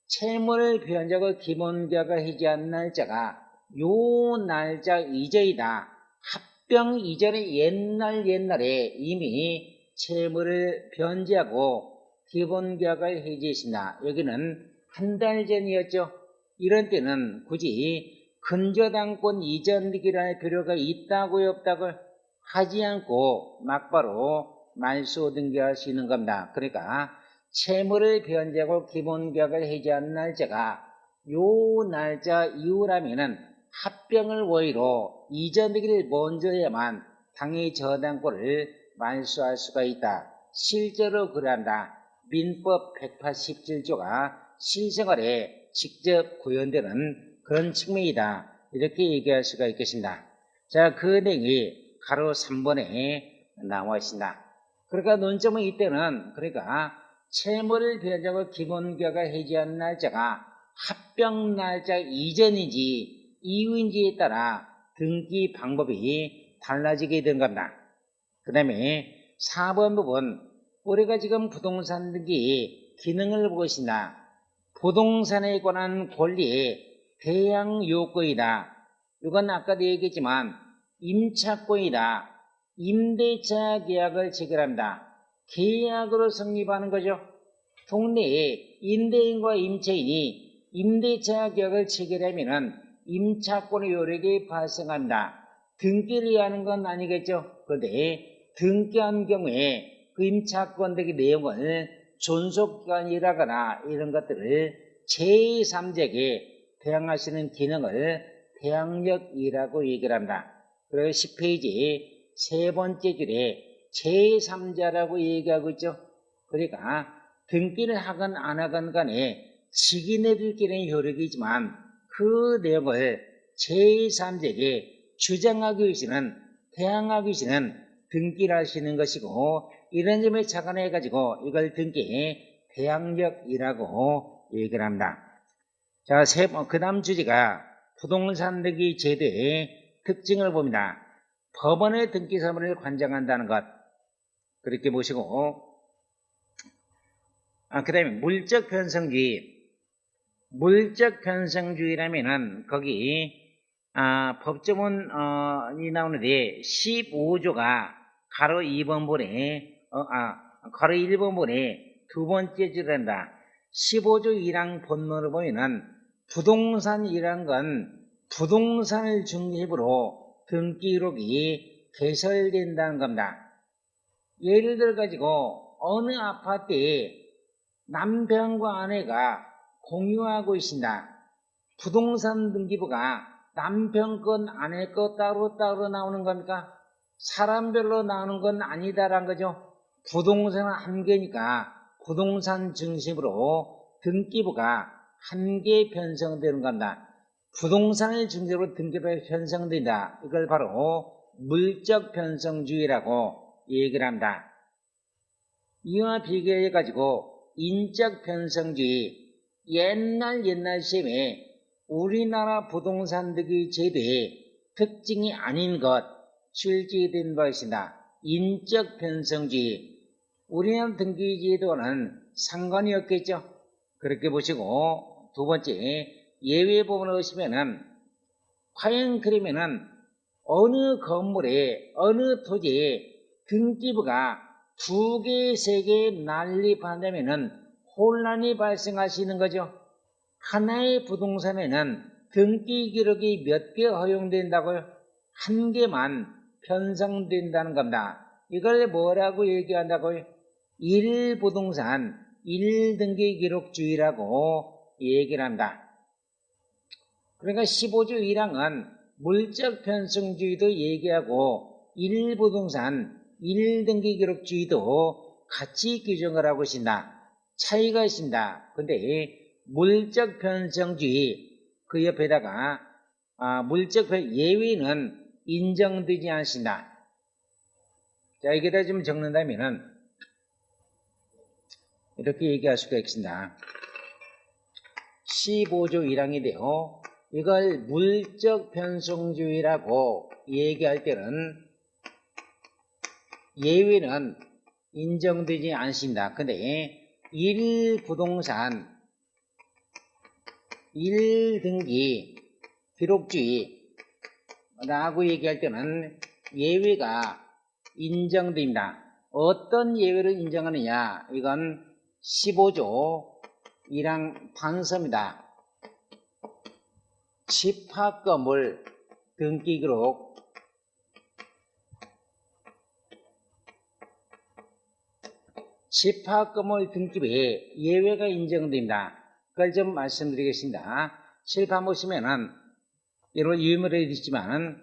채무를 변제하고 기본계약을 해지한 날짜가 요 날짜 이전이다. 합병 이전에 옛날에 이미 채무를 변제하고 기본계약을 해지했습니다. 여기는 한 달 전이었죠. 이런 때는 굳이 근저당권 이전기를 할 필요가 있다고요, 없다고 하지 않고 막바로 말소 등기할 수 있는 겁니다. 그러니까 채무를 변제하고 기본계약을 해지한 날짜가 요 날짜 이후라면은 합병을 원의로 이전기를 먼저 해야만 당해 저당권을 말소할 수가 있다. 실제로 그러한다. 민법 187조가 실생활에 직접 구현되는 그런 측면이다. 이렇게 얘기할 수가 있겠습니다. 자, 그 내용이 가로 3번에 나와 있습니다. 그러니까 논점은 이때는 그러니까 채무를 변제하고 기본계약을 해지한 날짜가 합병 날짜 이전인지 이후인지에 따라 등기 방법이 달라지게 된 겁니다. 그 다음에 4번 부분 우리가 지금 부동산 등기 기능을 보고 있습니다. 부동산에 관한 권리의 대항 요건이다. 이건 아까도 얘기했지만 임차권이다. 임대차 계약을 체결합니다. 계약으로 성립하는 거죠. 동네에 임대인과 임차인이 임대차 계약을 체결하면은 임차권의 요력이 발생합니다. 등기를 하는 건 아니겠죠. 그런데 등기한 경우에 그 임차권 등기 내용을 존속기간이라거나 이런 것들을 제3자에게 대항하시는 기능을 대항력이라고 얘기를 합니다. 그리고 10페이지 세 번째 줄에 제3자라고 얘기하고 있죠. 그러니까 등기를 하건 안 하건 간에 직인애들끼리는 효력이지만 그 내용을 제3자에게 주장하기 위해서는 대항하기 위해서는 등기를 하시는 것이고 이런 점에 착안해 가지고 이걸 등기 대항력이라고 얘기를 합니다. 자, 그 다음 주제가 부동산 등기 제도의 특징을 봅니다. 법원의 등기 사무를 관장한다는 것 그렇게 보시고 그 다음에 물적 편성주의 물적 편성주의라면은 거기 법조문이 나오는데 15조가 가로 2번본에 가로 1번본에 두 번째 줄한다. 15조 1항 본문을 보면은 부동산이란 건 부동산을 중심으로 등기 기록이 개설된다는 겁니다. 예를 들어 가지고 어느 아파트에 남편과 아내가 공유하고 있습니다. 부동산 등기부가 남편 건 아내 거 따로 나오는 겁니까? 사람별로 나오는 건 아니다라는 거죠. 부동산은 한 개니까 부동산 중심으로 등기부가 한 개 편성되는 겁니다. 부동산을 중심으로 등기부가 편성된다. 이걸 바로 물적 편성주의라고 얘기를 합니다. 이와 비교해 가지고 인적 편성주의 옛날 시험에 우리나라 부동산 등기 제도의 특징이 아닌 것 출제된 바 있습니다. 인적 편성주의 우리나라 등기 제도와는 상관이 없겠죠. 그렇게 보시고 두 번째 예외 부분을 보시면은 과연 그러면은 어느 건물에 어느 토지에 등기부가 두 개, 세 개 난립한다면은 혼란이 발생할 수 있는 거죠. 하나의 부동산에는 등기 기록이 몇 개 허용된다고요? 한 개만 편성된다는 겁니다. 이걸 뭐라고 얘기한다고요? 1부동산 1등기 기록주의라고 얘기를 한다. 그러니까 15조 1항은 물적 편성주의도 얘기하고 1부동산 1등기 기록주의도 같이 규정을 하고 있습니다. 차이가 있습니다. 근데 물적 편성주의 그 옆에다가 물적 예외는 인정되지 않습니다. 자, 여기다 좀 적는다면은 이렇게 얘기할 수가 있습니다. 15조 1항인데요. 이걸 물적 편성주의라고 얘기할 때는 예외는 인정되지 않습니다. 근데 1부동산 1등기 기록주의라고 얘기할 때는 예외가 인정됩니다. 어떤 예외를 인정하느냐? 이건 15조 1항 판서입니다. 집합건물 등기기록 집합건물 등기부에 예외가 인정됩니다. 그걸 좀 말씀드리겠습니다. 칠판 보시면은 여러분 유의미하게 있지만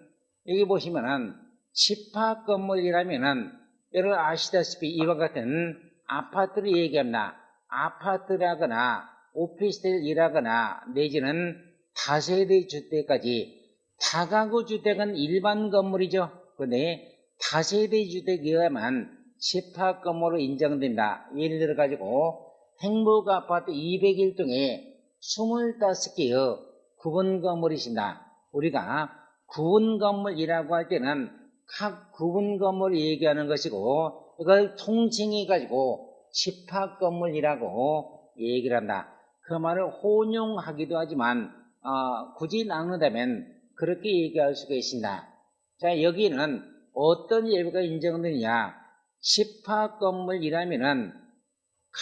여기 보시면은 집합건물이라면은 여러분 아시다시피 이와 같은 아파트를 얘기합니다. 아파트라거나 오피스텔이라거나 내지는 다세대 주택까지 다가구 주택은 일반 건물이죠. 그런데 다세대 주택이어야만 집합건물로 인정된다. 예를 들어 가지고 행복아파트 201동에 25개의 구분 건물이신다. 우리가 구분 건물이라고 할 때는 각 구분 건물을 얘기하는 것이고 이걸 통칭해 가지고 집합건물이라고 얘기를 한다. 그 말을 혼용하기도 하지만 굳이 나눈다면 그렇게 얘기할 수가 있습니다. 자, 여기는 어떤 예외가 인정되느냐? 집합건물이라면은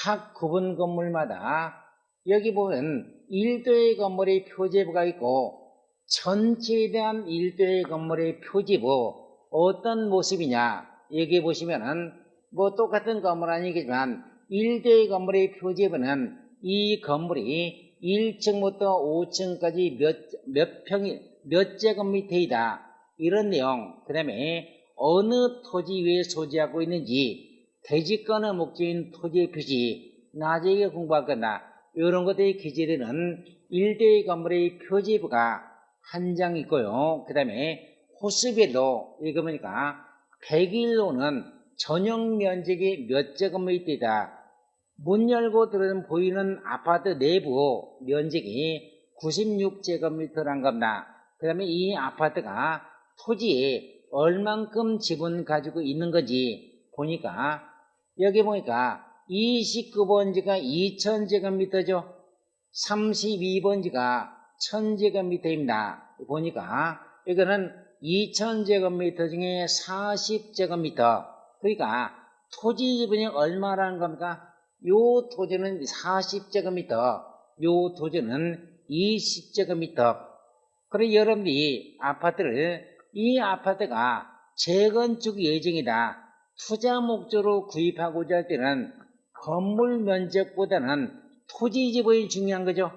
각 구분 건물마다 여기 보면 일도의 건물의 표제부가 있고 전체에 대한 일도의 건물의 표제부 어떤 모습이냐? 여기 보시면은 뭐 똑같은 건물 아니겠지만 일도의 건물의 표제부는 이 건물이 1층부터 5층까지 몇 제곱미터이다. 이런 내용, 그 다음에 어느 토지 위에 소지하고 있는지, 대지권의 목적인 토지의 표시, 나중에 공부할 거다. 이런 것들이 기재되는 일대의 건물의 표지부가 한 장 있고요. 그 다음에 호수별로 읽어보니까 101호는 전용 면적이 몇 제곱미터이다. 문 열고 들어오면 보이는 아파트 내부 면적이 96제곱미터란 겁니다. 그 다음에 이 아파트가 토지에 얼만큼 지분 가지고 있는 건지 보니까 여기 보니까 29번지가 2000제곱미터죠. 32번지가 1000제곱미터입니다. 보니까 이거는 2000제곱미터 중에 40제곱미터. 그러니까 토지 지분이 얼마라는 겁니까? 요 토지는 40제곱미터, 요 토지는 20제곱미터. 그래 여러분이 이 아파트가 재건축 예정이다. 투자 목적으로 구입하고자 할 때는 건물 면적보다는 토지 지분이 중요한 거죠.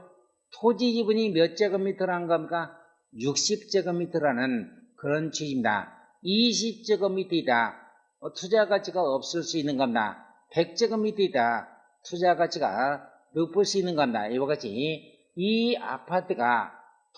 토지 지분이 몇 제곱미터라는 겁니까? 60제곱미터라는 그런 취지입니다. 20제곱미터이다. 투자 가치가 없을 수 있는 겁니다. 100제곱미터이다. 투자 가치가 높을 수 있는 겁니다. 이와 같이 이 아파트가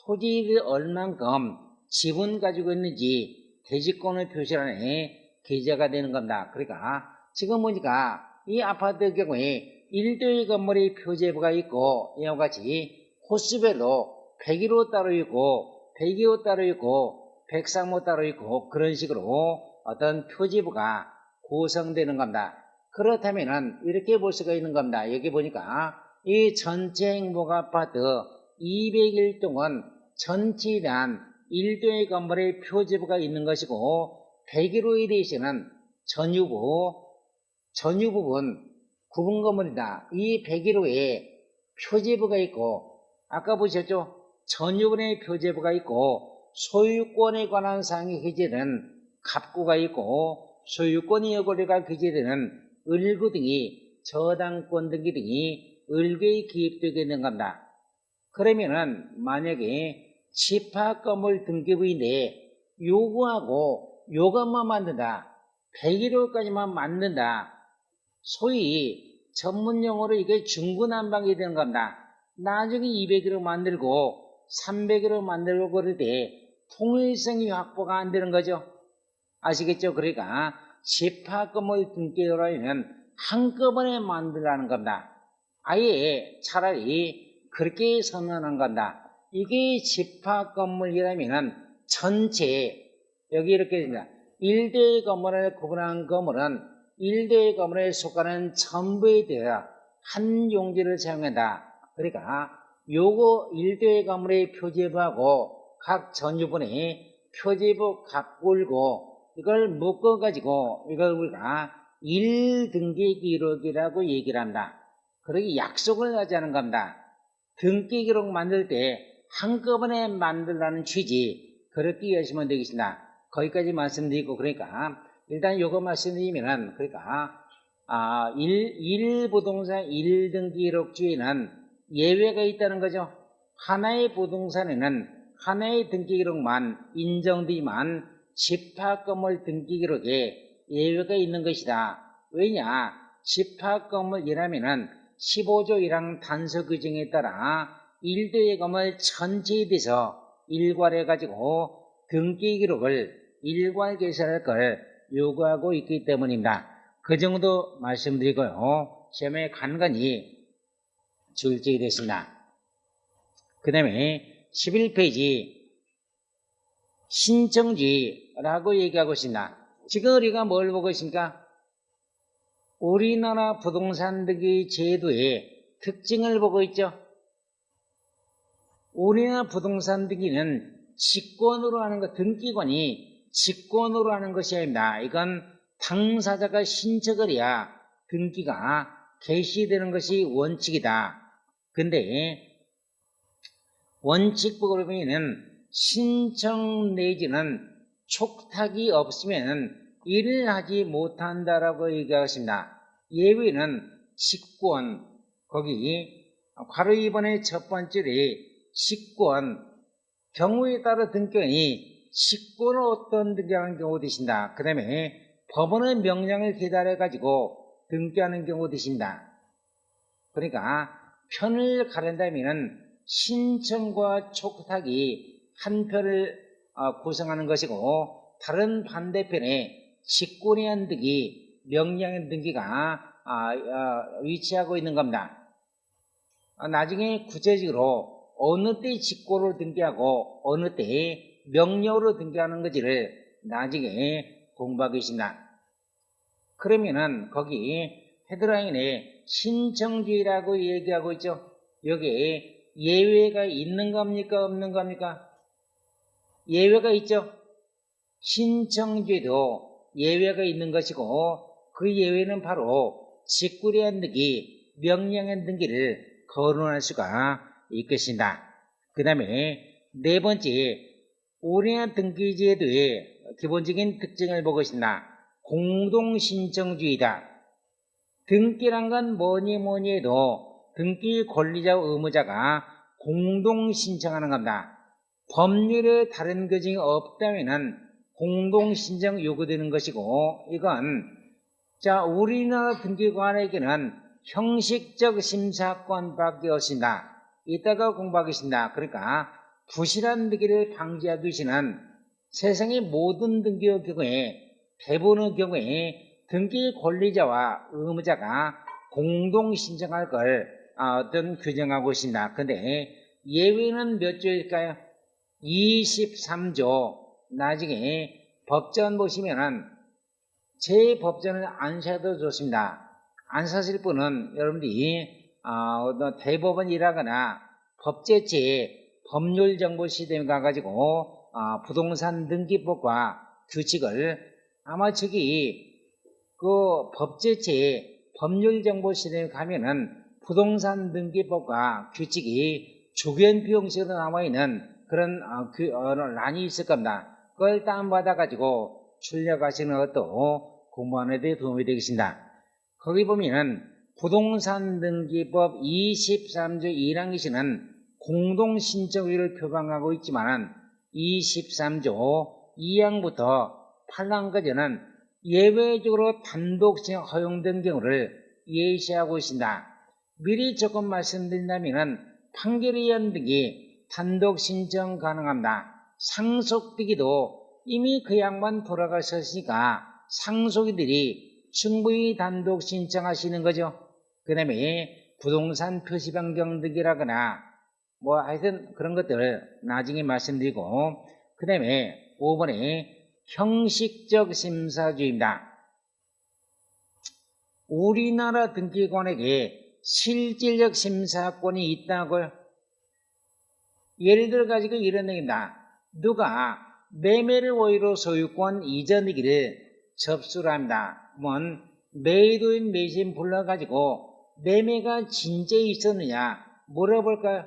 토지를 얼만큼 지분 가지고 있는지 대지권의 표시란에 기재가 되는 겁니다. 그러니까 지금 보니까 이 아파트의 경우에 1도의 건물의 표제부가 있고 이와 같이 호수별로 101호 따로 있고 102호 따로 있고 103호 따로 있고 그런 식으로 어떤 표지부가 구성되는 겁니다. 그렇다면은 이렇게 볼 수가 있는 겁니다. 여기 보니까 이 전체 행복아파트 201동은 전체에 대한 1도의 건물의 표지부가 있는 것이고 101호에 대해서는 전유부분 구분 건물이다. 이 101호에 표제부가 있고 아까 보셨죠? 전유분의 표제부가 있고 소유권에 관한 사항이 기재된 갑구가 있고 소유권의 여권료가 기재되는 을구 등이 저당권 등기 등이 을구에 기입되게 되는 겁니다. 그러면은 만약에 집합건물 등기부인데 요거하고 요것만 만든다. 101호까지만 만든다. 소위 전문용어로 이게 중구난방이 되는 겁니다. 나중에 200호 만들고 300호 만들고 그럴 때 통일성이 확보가 안 되는 거죠. 아시겠죠? 그러니까 집합건물 등기로라면 한꺼번에 만들라는 겁니다. 아예 차라리 그렇게 선언한 겁니다. 이게 집합건물이라면 전체 여기 이렇게 됩니다. 1대의 건물을 구분한 건물은 1대의 건물에 속하는 전부에 대해 한 용지를 사용한다. 그러니까 요거 1대 가물의 표제부하고 각 전유분의 표제부 값골고 이걸 묶어가지고 이걸 우리가 1등기 기록이라고 얘기를 한다. 그러기 약속을 하자는 겁니다. 등기 기록 만들 때 한꺼번에 만들라는 취지 그렇게 하시면 되겠습니다. 거기까지 말씀드리고 그러니까 일단 요거 말씀드리면은 그러니까 1부동산 1등기 기록주에는 예외가 있다는 거죠. 하나의 부동산에는 하나의 등기 기록만 인정되지만 집합건물 등기 기록에 예외가 있는 것이다. 왜냐? 집합건물이라면은 15조 1항 단서 규정에 따라 1대의 건물 전체에 대해서 일괄해가지고 등기 기록을 일괄 개설할 걸 요구하고 있기 때문입니다. 그 정도 말씀드리고요. 시험에 간간히 출제가 됐습니다. 그 다음에 11페이지 신청지라고 얘기하고 있습니다. 지금 우리가 뭘 보고 있습니까? 우리나라 부동산 등기 제도의 특징을 보고 있죠. 우리나라 부동산 등기는 직권으로 하는 것, 등기관이 직권으로 하는 것이 아닙니다. 이건 당사자가 신청을 해야 등기가 개시되는 것이 원칙이다. 근데 원칙법으로 보면은 신청 내지는 촉탁이 없으면 일을 하지 못한다라고 얘기하십니다. 예외는 직권, 거기 괄호 2번의 첫 번째에 직권, 경우에 따라 등기관이 직권을 어떤 등기하는 경우 되신다. 그 다음에 법원의 명령을 기다려가지고 등기하는 경우 되신다. 그러니까 편을 가른다면 신청과 촉탁이 한 편을 구성하는 것이고 다른 반대편에 직권에 의한 등기, 명령에 의한 등기가 위치하고 있는 겁니다. 나중에 구체적으로 어느 때 직권으로 등기하고 어느 때 명령으로 등기하는 것을 나중에 공부하겠습니다. 그러면은 거기 헤드라인에 신청주의라고 얘기하고 있죠. 여기에 예외가 있는 겁니까 없는 겁니까? 예외가 있죠. 신청주의도 예외가 있는 것이고 그 예외는 바로 직권에 의한 등기, 명령에 의한 등기를 거론할 수가 있겠습니다. 그 다음에 네 번째, 우리나라 등기제도의 기본적인 특징을 보고 있습니다. 공동신청주의다. 등기란 건 뭐니 해도 등기 권리자와 의무자가 공동신청하는 겁니다. 법률에 다른 규정이 없다면 공동신청 요구되는 것이고 이건 우리나라 등기관에게는 형식적 심사권밖에 없습니다. 이따가 공부하겠습니다. 그러니까 부실한 등기를 방지하기 위해서는 세상의 모든 등기의 경우에 대부분의 경우에 등기 권리자와 의무자가 공동 신청할 걸 어떤 규정하고 있습니다. 근데 예외는 몇 조일까요? 23조. 나중에 법전 보시면은 제 법전을 안 사도 좋습니다. 안 사실 분은 여러분들이 대법원 일하거나 법제처에 법률정보시스템에 가가지고 부동산 등기법과 규칙을 아마 저기 그 법제처에 법률정보시스템에 가면은 부동산 등기법과 규칙이 주변 형식으로 나와있는 그런 란이 있을 겁니다. 그걸 다운받아가지고 출력하시는 것도 공부하는 데 도움이 되겠습니다. 거기 보면은 부동산 등기법 23조 1항에서는 공동신청의를 표방하고 있지만 23조 2항부터 8항까지는 예외적으로 단독신청 허용된 경우를 예시하고 있습니다. 미리 조금 말씀드린다면 판결에 의한 등기 단독신청 가능합니다. 상속등기도 이미 그 양반 돌아가셨으니까 상속인들이 충분히 단독 신청하시는 거죠. 그 다음에 부동산 표시 변경 등기라거나 하여튼 그런 것들 나중에 말씀드리고 그 다음에 5번에 형식적 심사주의입니다. 우리나라 등기관에게 실질적 심사권이 있다고요? 예를 들어 가지고 이런 얘기입니다. 누가 매매를 오히려 소유권 이전이기를 접수를 합니다. 그러면 매도인 매수인 불러가지고 매매가 진짜 있었느냐 물어볼까요?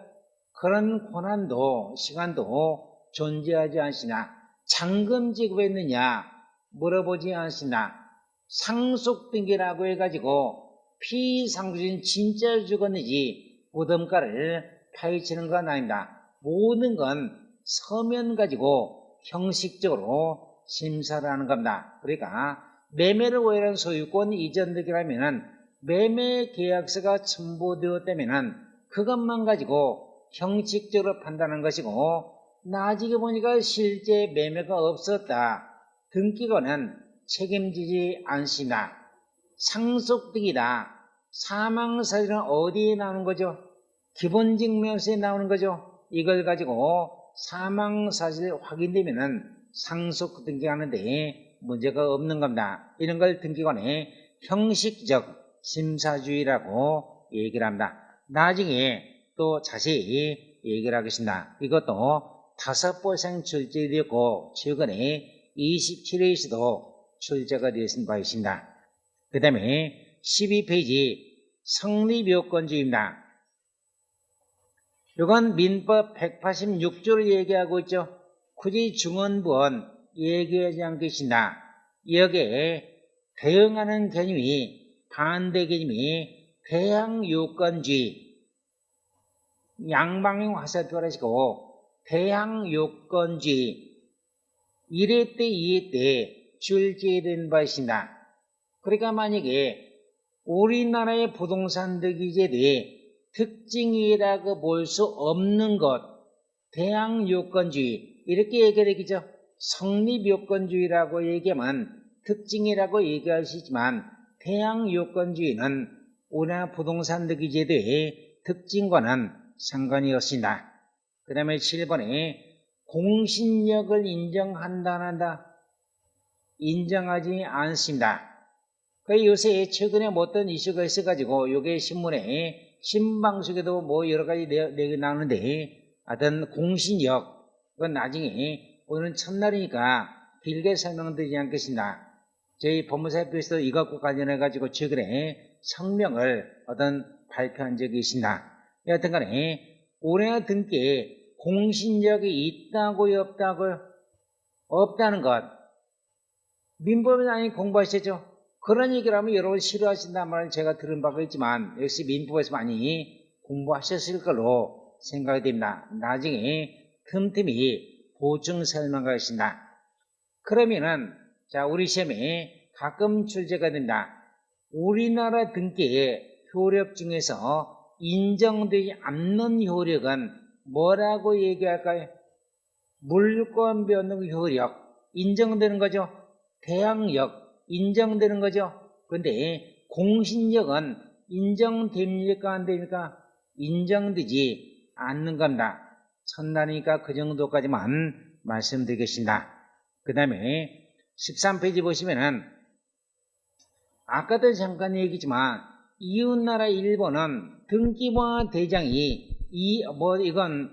그런 권한도 시간도 존재하지 않으시나 잔금 지급했느냐 물어보지 않으시나 상속등기라고 해가지고 피상속인 진짜 죽었는지 무덤가를 파헤치는 건 아닙니다. 모든 건 서면 가지고 형식적으로 심사를 하는 겁니다. 그러니까 매매를 오해한 소유권 이전득이라면 매매 계약서가 첨부되었다면 그것만 가지고 형식적으로 판단하는 것이고 나중에 보니까 실제 매매가 없었다. 등기관은 책임지지 않습니다. 상속등이다. 사망사실은 어디에 나오는 거죠? 기본증명서에 나오는 거죠. 이걸 가지고 사망사실 확인되면은 상속등기하는데 문제가 없는 겁니다. 이런 걸 등기관의 형식적 심사주의라고 얘기를 합니다. 나중에 또 자세히 얘기를 하겠습니다. 이것도 5번상 출제되었고 최근에 27회에서도 출제가 되었은 바 있습니다. 그 다음에 12페이지 성립요건주의입니다. 이건 민법 186조를 얘기하고 있죠. 굳이 중원부원 얘기하지 않겠습니다. 여기에 대응하는 개념이 반대 개념이 대항요건주의 양방향 화살표를 하시고 대항요건주의 1회 때 2회 때 출제된 바 있습니다. 그러니까 만약에 우리나라의 부동산 등기제도의 특징이라고 볼 수 없는 것 대항요건주의 이렇게 얘기되겠죠. 성립요건주의라고 얘기하면 특징이라고 얘기하시지만 대항요건주의는 우리나라 부동산 등기제도의 특징과는 상관이 없습니다. 그 다음에 7번에 공신력을 인정한다 안 한다? 인정하지 않습니다. 요새 최근에 어떤 이슈가 있어가지고 요게 신문에 신방송에도 뭐 여러가지 내가 나오는데 하여튼 공신력 그건 나중에 오늘은 첫날이니까 길게 설명드리지 않겠습니다. 저희 법무사협회에서도 이것과 관련해가지고 최근에 성명을 어떤 발표한 적이 있습니다. 여하튼 간에 우리나라 등기에 공신력이 있다고요 없다고요? 없다는 것 민법이 아닌 공부하시죠? 그런 얘기를 하면 여러분 싫어하신다는 말을 제가 들은 바가 있지만 역시 민법에서 많이 공부하셨을 걸로 생각이 됩니다. 나중에 틈틈이 보충 설명하겠습니다. 그러면은 자 우리 시험에 가끔 출제가 된다. 우리나라 등기의 효력 중에서 인정되지 않는 효력은 뭐라고 얘기할까요? 물권비 없는 효력 인정되는 거죠. 대항력 인정되는 거죠. 그런데 공신력은 인정됩니까 안 됩니까? 인정되지 않는 겁니다. 첫날이니까 그 정도까지만 말씀드리겠습니다. 그 다음에 13페이지 보시면은 아까도 잠깐 얘기했지만 이웃나라 일본은 등기부와 대장이 이건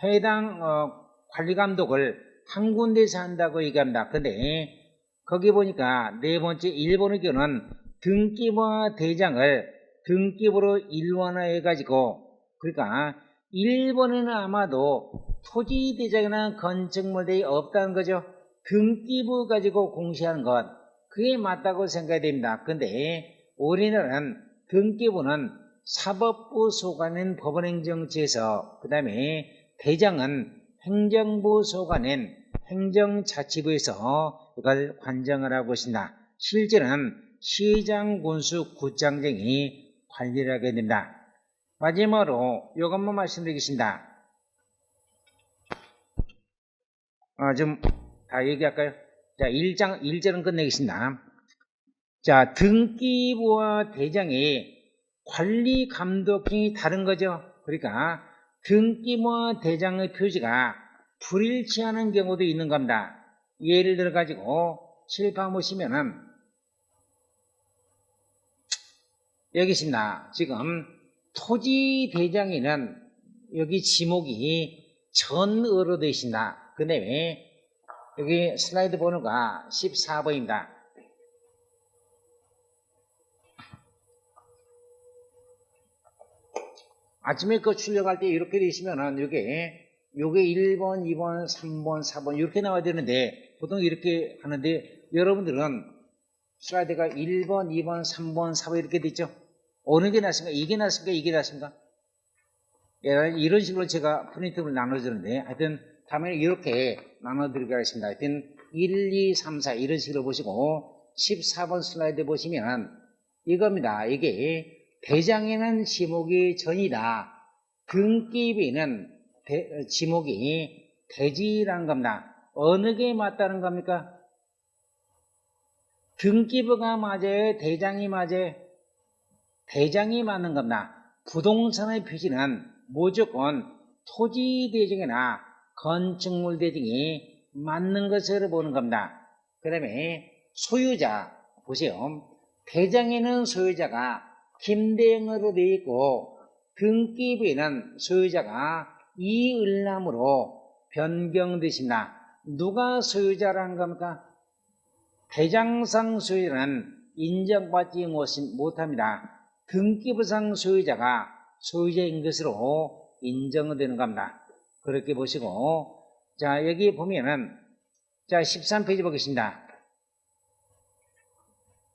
해당 관리감독을 한 군데서 한다고 얘기합니다. 근데 거기 보니까 네 번째 일본의 경우는 등기부와 대장을 등기부로 일원화해가지고 그러니까 일본에는 아마도 토지대장이나 건축물들이 없다는 거죠. 등기부 가지고 공시하는 것 그게 맞다고 생각이 됩니다. 근데 우리나라는 등기부는 사법부 소관인 법원행정처에서 그 다음에 대장은 행정부 소관인 행정자치부에서 이걸 관장을 하고 있습니다. 실제는 시장, 군수, 구청장이 관리를 하게 됩니다. 마지막으로 이것만 말씀드리겠습니다. 좀 다 얘기할까요? 자, 1절은 끝내겠습니다. 자, 등기부와 대장의 관리 감독형이 다른 거죠. 그러니까 등기부와 대장의 표지가 불일치하는 경우도 있는 겁니다. 예를 들어 가지고 칠판 보시면은 여기 있습니다. 지금 토지 대장에는 여기 지목이 전어로 되어 있습니다. 그 다음에 여기 슬라이드 번호가 14번입니다. 아침에 그 출력할 때 이렇게 되어 있으면은 요게 1번, 2번, 3번, 4번 이렇게 나와야 되는데 보통 이렇게 하는데 여러분들은 슬라이드가 1번, 2번, 3번, 4번 이렇게 되어 있죠? 어느 게 낫습니까? 이게 낫습니까? 이게 낫습니까? 이런 식으로 제가 프린트를 나눠주는데 하여튼 다음에 이렇게 나눠드리도록 하겠습니다. 하여튼 1, 2, 3, 4 이런 식으로 보시고 14번 슬라이드 보시면 이겁니다. 이게 대장에는 지목이 전이다. 등기부에는 지목이 대지라는 겁니다. 어느 게 맞다는 겁니까? 등기부가 맞아요? 대장이 맞아요? 대장이 맞는 겁니다. 부동산의 표시는 무조건 토지 대장이나 건축물 대장이 맞는 것으로 보는 겁니다. 그 다음에 소유자 보세요. 대장에는 소유자가 김대영으로 되어 있고 등기부에는 소유자가 이을남으로 변경되십니다. 누가 소유자라는 겁니까? 대장상 소유자는 인정받지 못합니다. 등기부상 소유자가 소유자인 것으로 인정되는 겁니다. 그렇게 보시고, 자, 여기 보면은, 자, 13페이지 보겠습니다.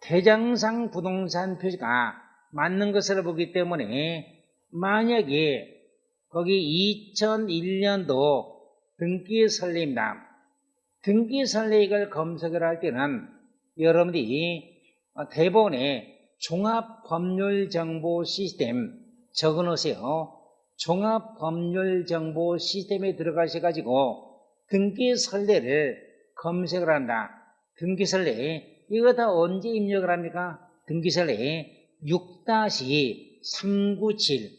대장상 부동산 표시가 맞는 것으로 보기 때문에, 만약에 거기 2001년도 등기 설례입니다. 등기 설례액을 검색을 할 때는 여러분들이 대본에 종합법률정보 시스템 적어 놓으세요. 종합법률정보 시스템에 들어가셔가지고 등기 설례를 검색을 한다. 등기 설례 이거 다 언제 입력을 합니까? 등기 설례 6-397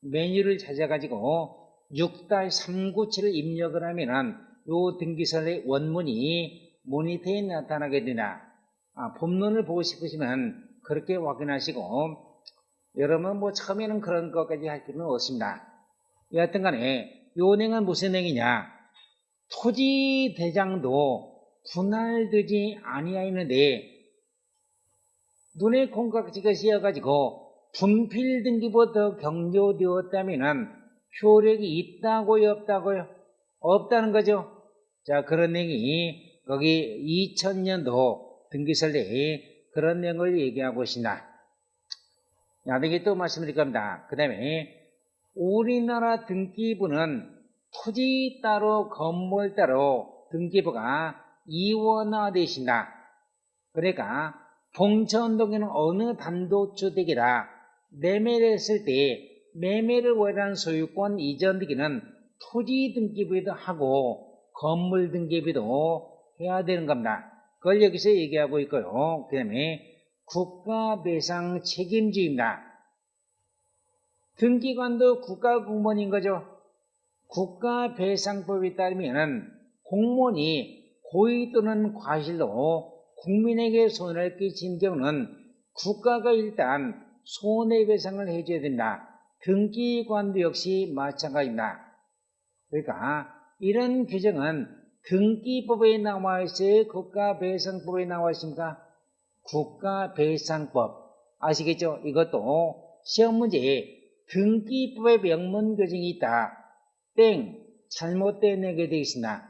메뉴를 찾아가지고 6-397을 입력을 하면은 요 등기설례 원문이 모니터에 나타나게 된다. 본문을 보고 싶으시면 그렇게 확인하시고 여러분 뭐 처음에는 그런 것까지 할 필요는 없습니다. 여하튼 간에 요 내용은 무슨 내용이냐? 토지 대장도 분할되지 아니하였는데 눈에 콩깍지가 씌어가지고 분필 등기부터 경조되었다면은 효력이 있다고요, 없다고요? 없다는 거죠. 자, 그런 내용이 거기 2000년도 등기설례에 그런 내용을 얘기하고 있습니다. 나중에 또 말씀드릴 겁니다. 그 다음에 우리나라 등기부는 토지 따로 건물 따로 등기부가 이원화되어 있습니다. 그러니까 봉천동에는 어느 단독주택이라 매매를 했을 때 매매를 원하는 소유권 이전 등기는 토지 등기부에도 하고 건물 등기부에도 해야 되는 겁니다. 그걸 여기서 얘기하고 있고요. 그 다음에 국가배상 책임주입니다. 등기관도 국가공무원인 거죠. 국가배상법에 따르면 공무원이 고의 또는 과실로 국민에게 손해를 끼친 경우는 국가가 일단 손해배상을 해줘야 된다. 등기관도 역시 마찬가지입니다. 그러니까 이런 규정은 등기법에 나와 있어요? 국가배상법에 나와 있습니까? 국가배상법. 아시겠죠? 이것도 시험 문제에 등기법의 명문 규정이 있다. 땡. 잘못된 내게 되어 있습니다.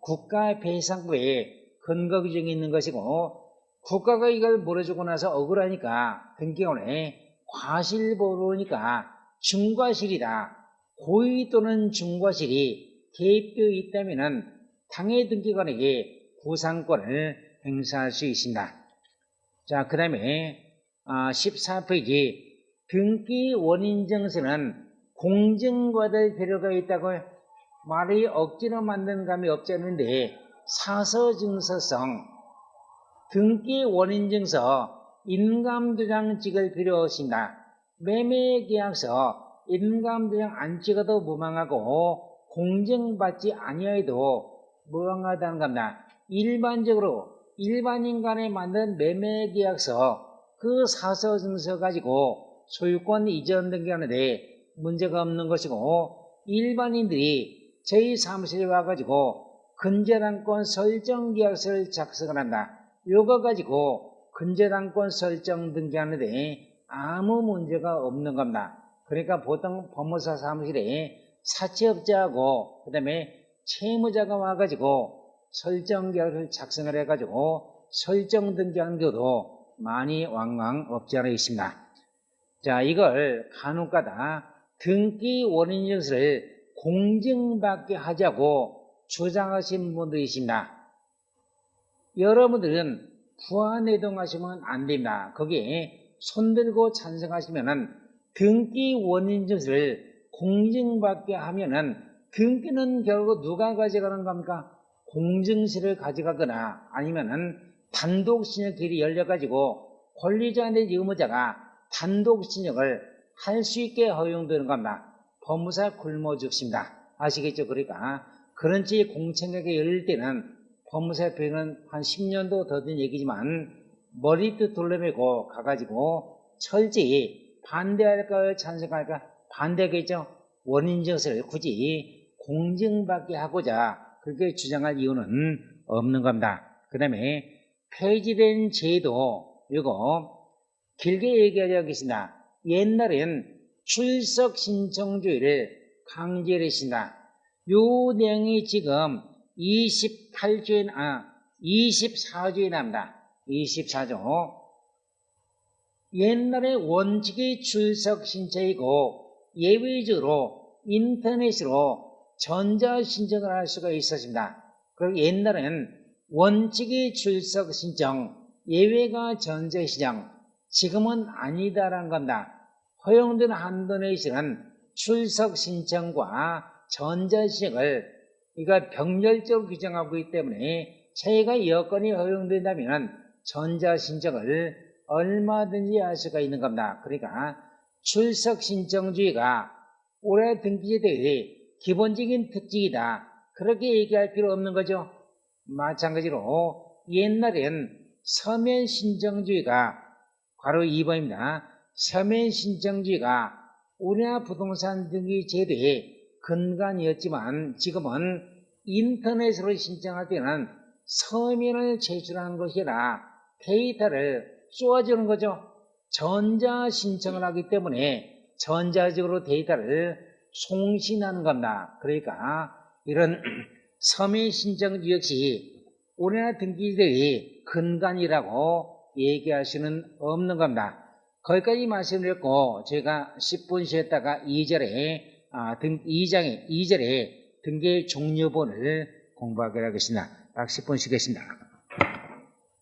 국가배상법에 근거 규정이 있는 것이고 국가가 이걸 물어주고 나서 억울하니까 등기원에 과실보로니까 중과실이다. 고의 또는 중과실이 개입되어 있다면 당해 등기관에게 구상권을 행사할 수 있습니다. 자, 그 다음에 14페이지 등기 원인증서는 공증받을 필요가 있다고요. 말이 억지로 만든 감이 없지 않은데 사서증서성 등기 원인증서 인감도장 찍을 필요 없습니다. 매매계약서 인감도장 안 찍어도 무방하고 공증받지 아니해도 무방하다는 겁니다. 일반적으로 일반인 간에 만든 매매계약서 그 사서증서 가지고 소유권 이전 등기하는데 문제가 없는 것이고 일반인들이 저희 사무실에 와가지고 근저당권 설정 계약서를 작성을 한다. 요거 가지고 근저당권 설정 등기하는데 아무 문제가 없는 겁니다. 그러니까 보통 법무사 사무실에 사채업자하고 그 다음에 채무자가 와가지고 설정 계약을 작성을 해가지고 설정 등기하는 경우도 많이 왕왕 없지 않아 있습니다. 자, 이걸 간혹가다 등기 원인증서를 공증받게 하자고 주장하신 분들이 있습니다. 여러분들은 부하내동하시면 안 됩니다. 거기에 손들고 찬성하시면은 등기 원인증서를 공증받게 하면은 등기는 결국 누가 가져가는 겁니까? 공증시를 가져가거나 아니면은 단독신용길이 열려가지고 권리자 내 의무자가 단독신용을 할 수 있게 허용되는 겁니다. 법무사 굶어 죽습니다. 아시겠죠? 그러니까 그런 지 공청회가 열릴 때는 법무사 배는 한 10년도 더 된 얘기지만 머리도 돌려매고 가가지고 철저히 반대할까요? 찬성할까? 반대겠죠? 원인증서를 굳이 공증받게 하고자 그렇게 주장할 이유는 없는 겁니다. 그 다음에 폐지된 제도 이거 길게 얘기하겠습니다. 옛날엔 출석 신청주의를 강제를 했습니다. 요 내용이 지금 24조에 납니다. 24조. 옛날에 원칙이 출석 신청이고 예외적으로 인터넷으로 전자신청을 할 수가 있었습니다. 그리고 옛날에는 원칙이 출석 신청, 예외가 전자신청, 지금은 아니다라는 겁니다. 허용된 한도 내에서는 출석 신청과 전자신청을 이거 병렬적으로 규정하고 있기 때문에 자기가 여건이 허용된다면 전자신청을 얼마든지 할 수가 있는 겁니다. 그러니까 출석 신청주의가 올해 등기제도의 기본적인 특징이다. 그렇게 얘기할 필요 없는 거죠. 마찬가지로 옛날엔 서면 신청주의가 바로 2번입니다. 서면 신청주의가 우리나라 부동산 등기 제도의 근간이었지만 지금은 인터넷으로 신청할 때는 서면을 제출하는 것이 아니라 데이터를 쏘아주는 거죠. 전자 신청을 하기 때문에 전자적으로 데이터를 송신하는 겁니다. 그러니까 이런 서면 신청 역시 우리나라 등기제도의 근간이라고 얘기할 수는 없는 겁니다. 거기까지 말씀드렸고 제가 10분 쉬었다가 2절에 등기 종료본을 공부하기로 하겠습니다. 딱 10분 쉬겠습니다.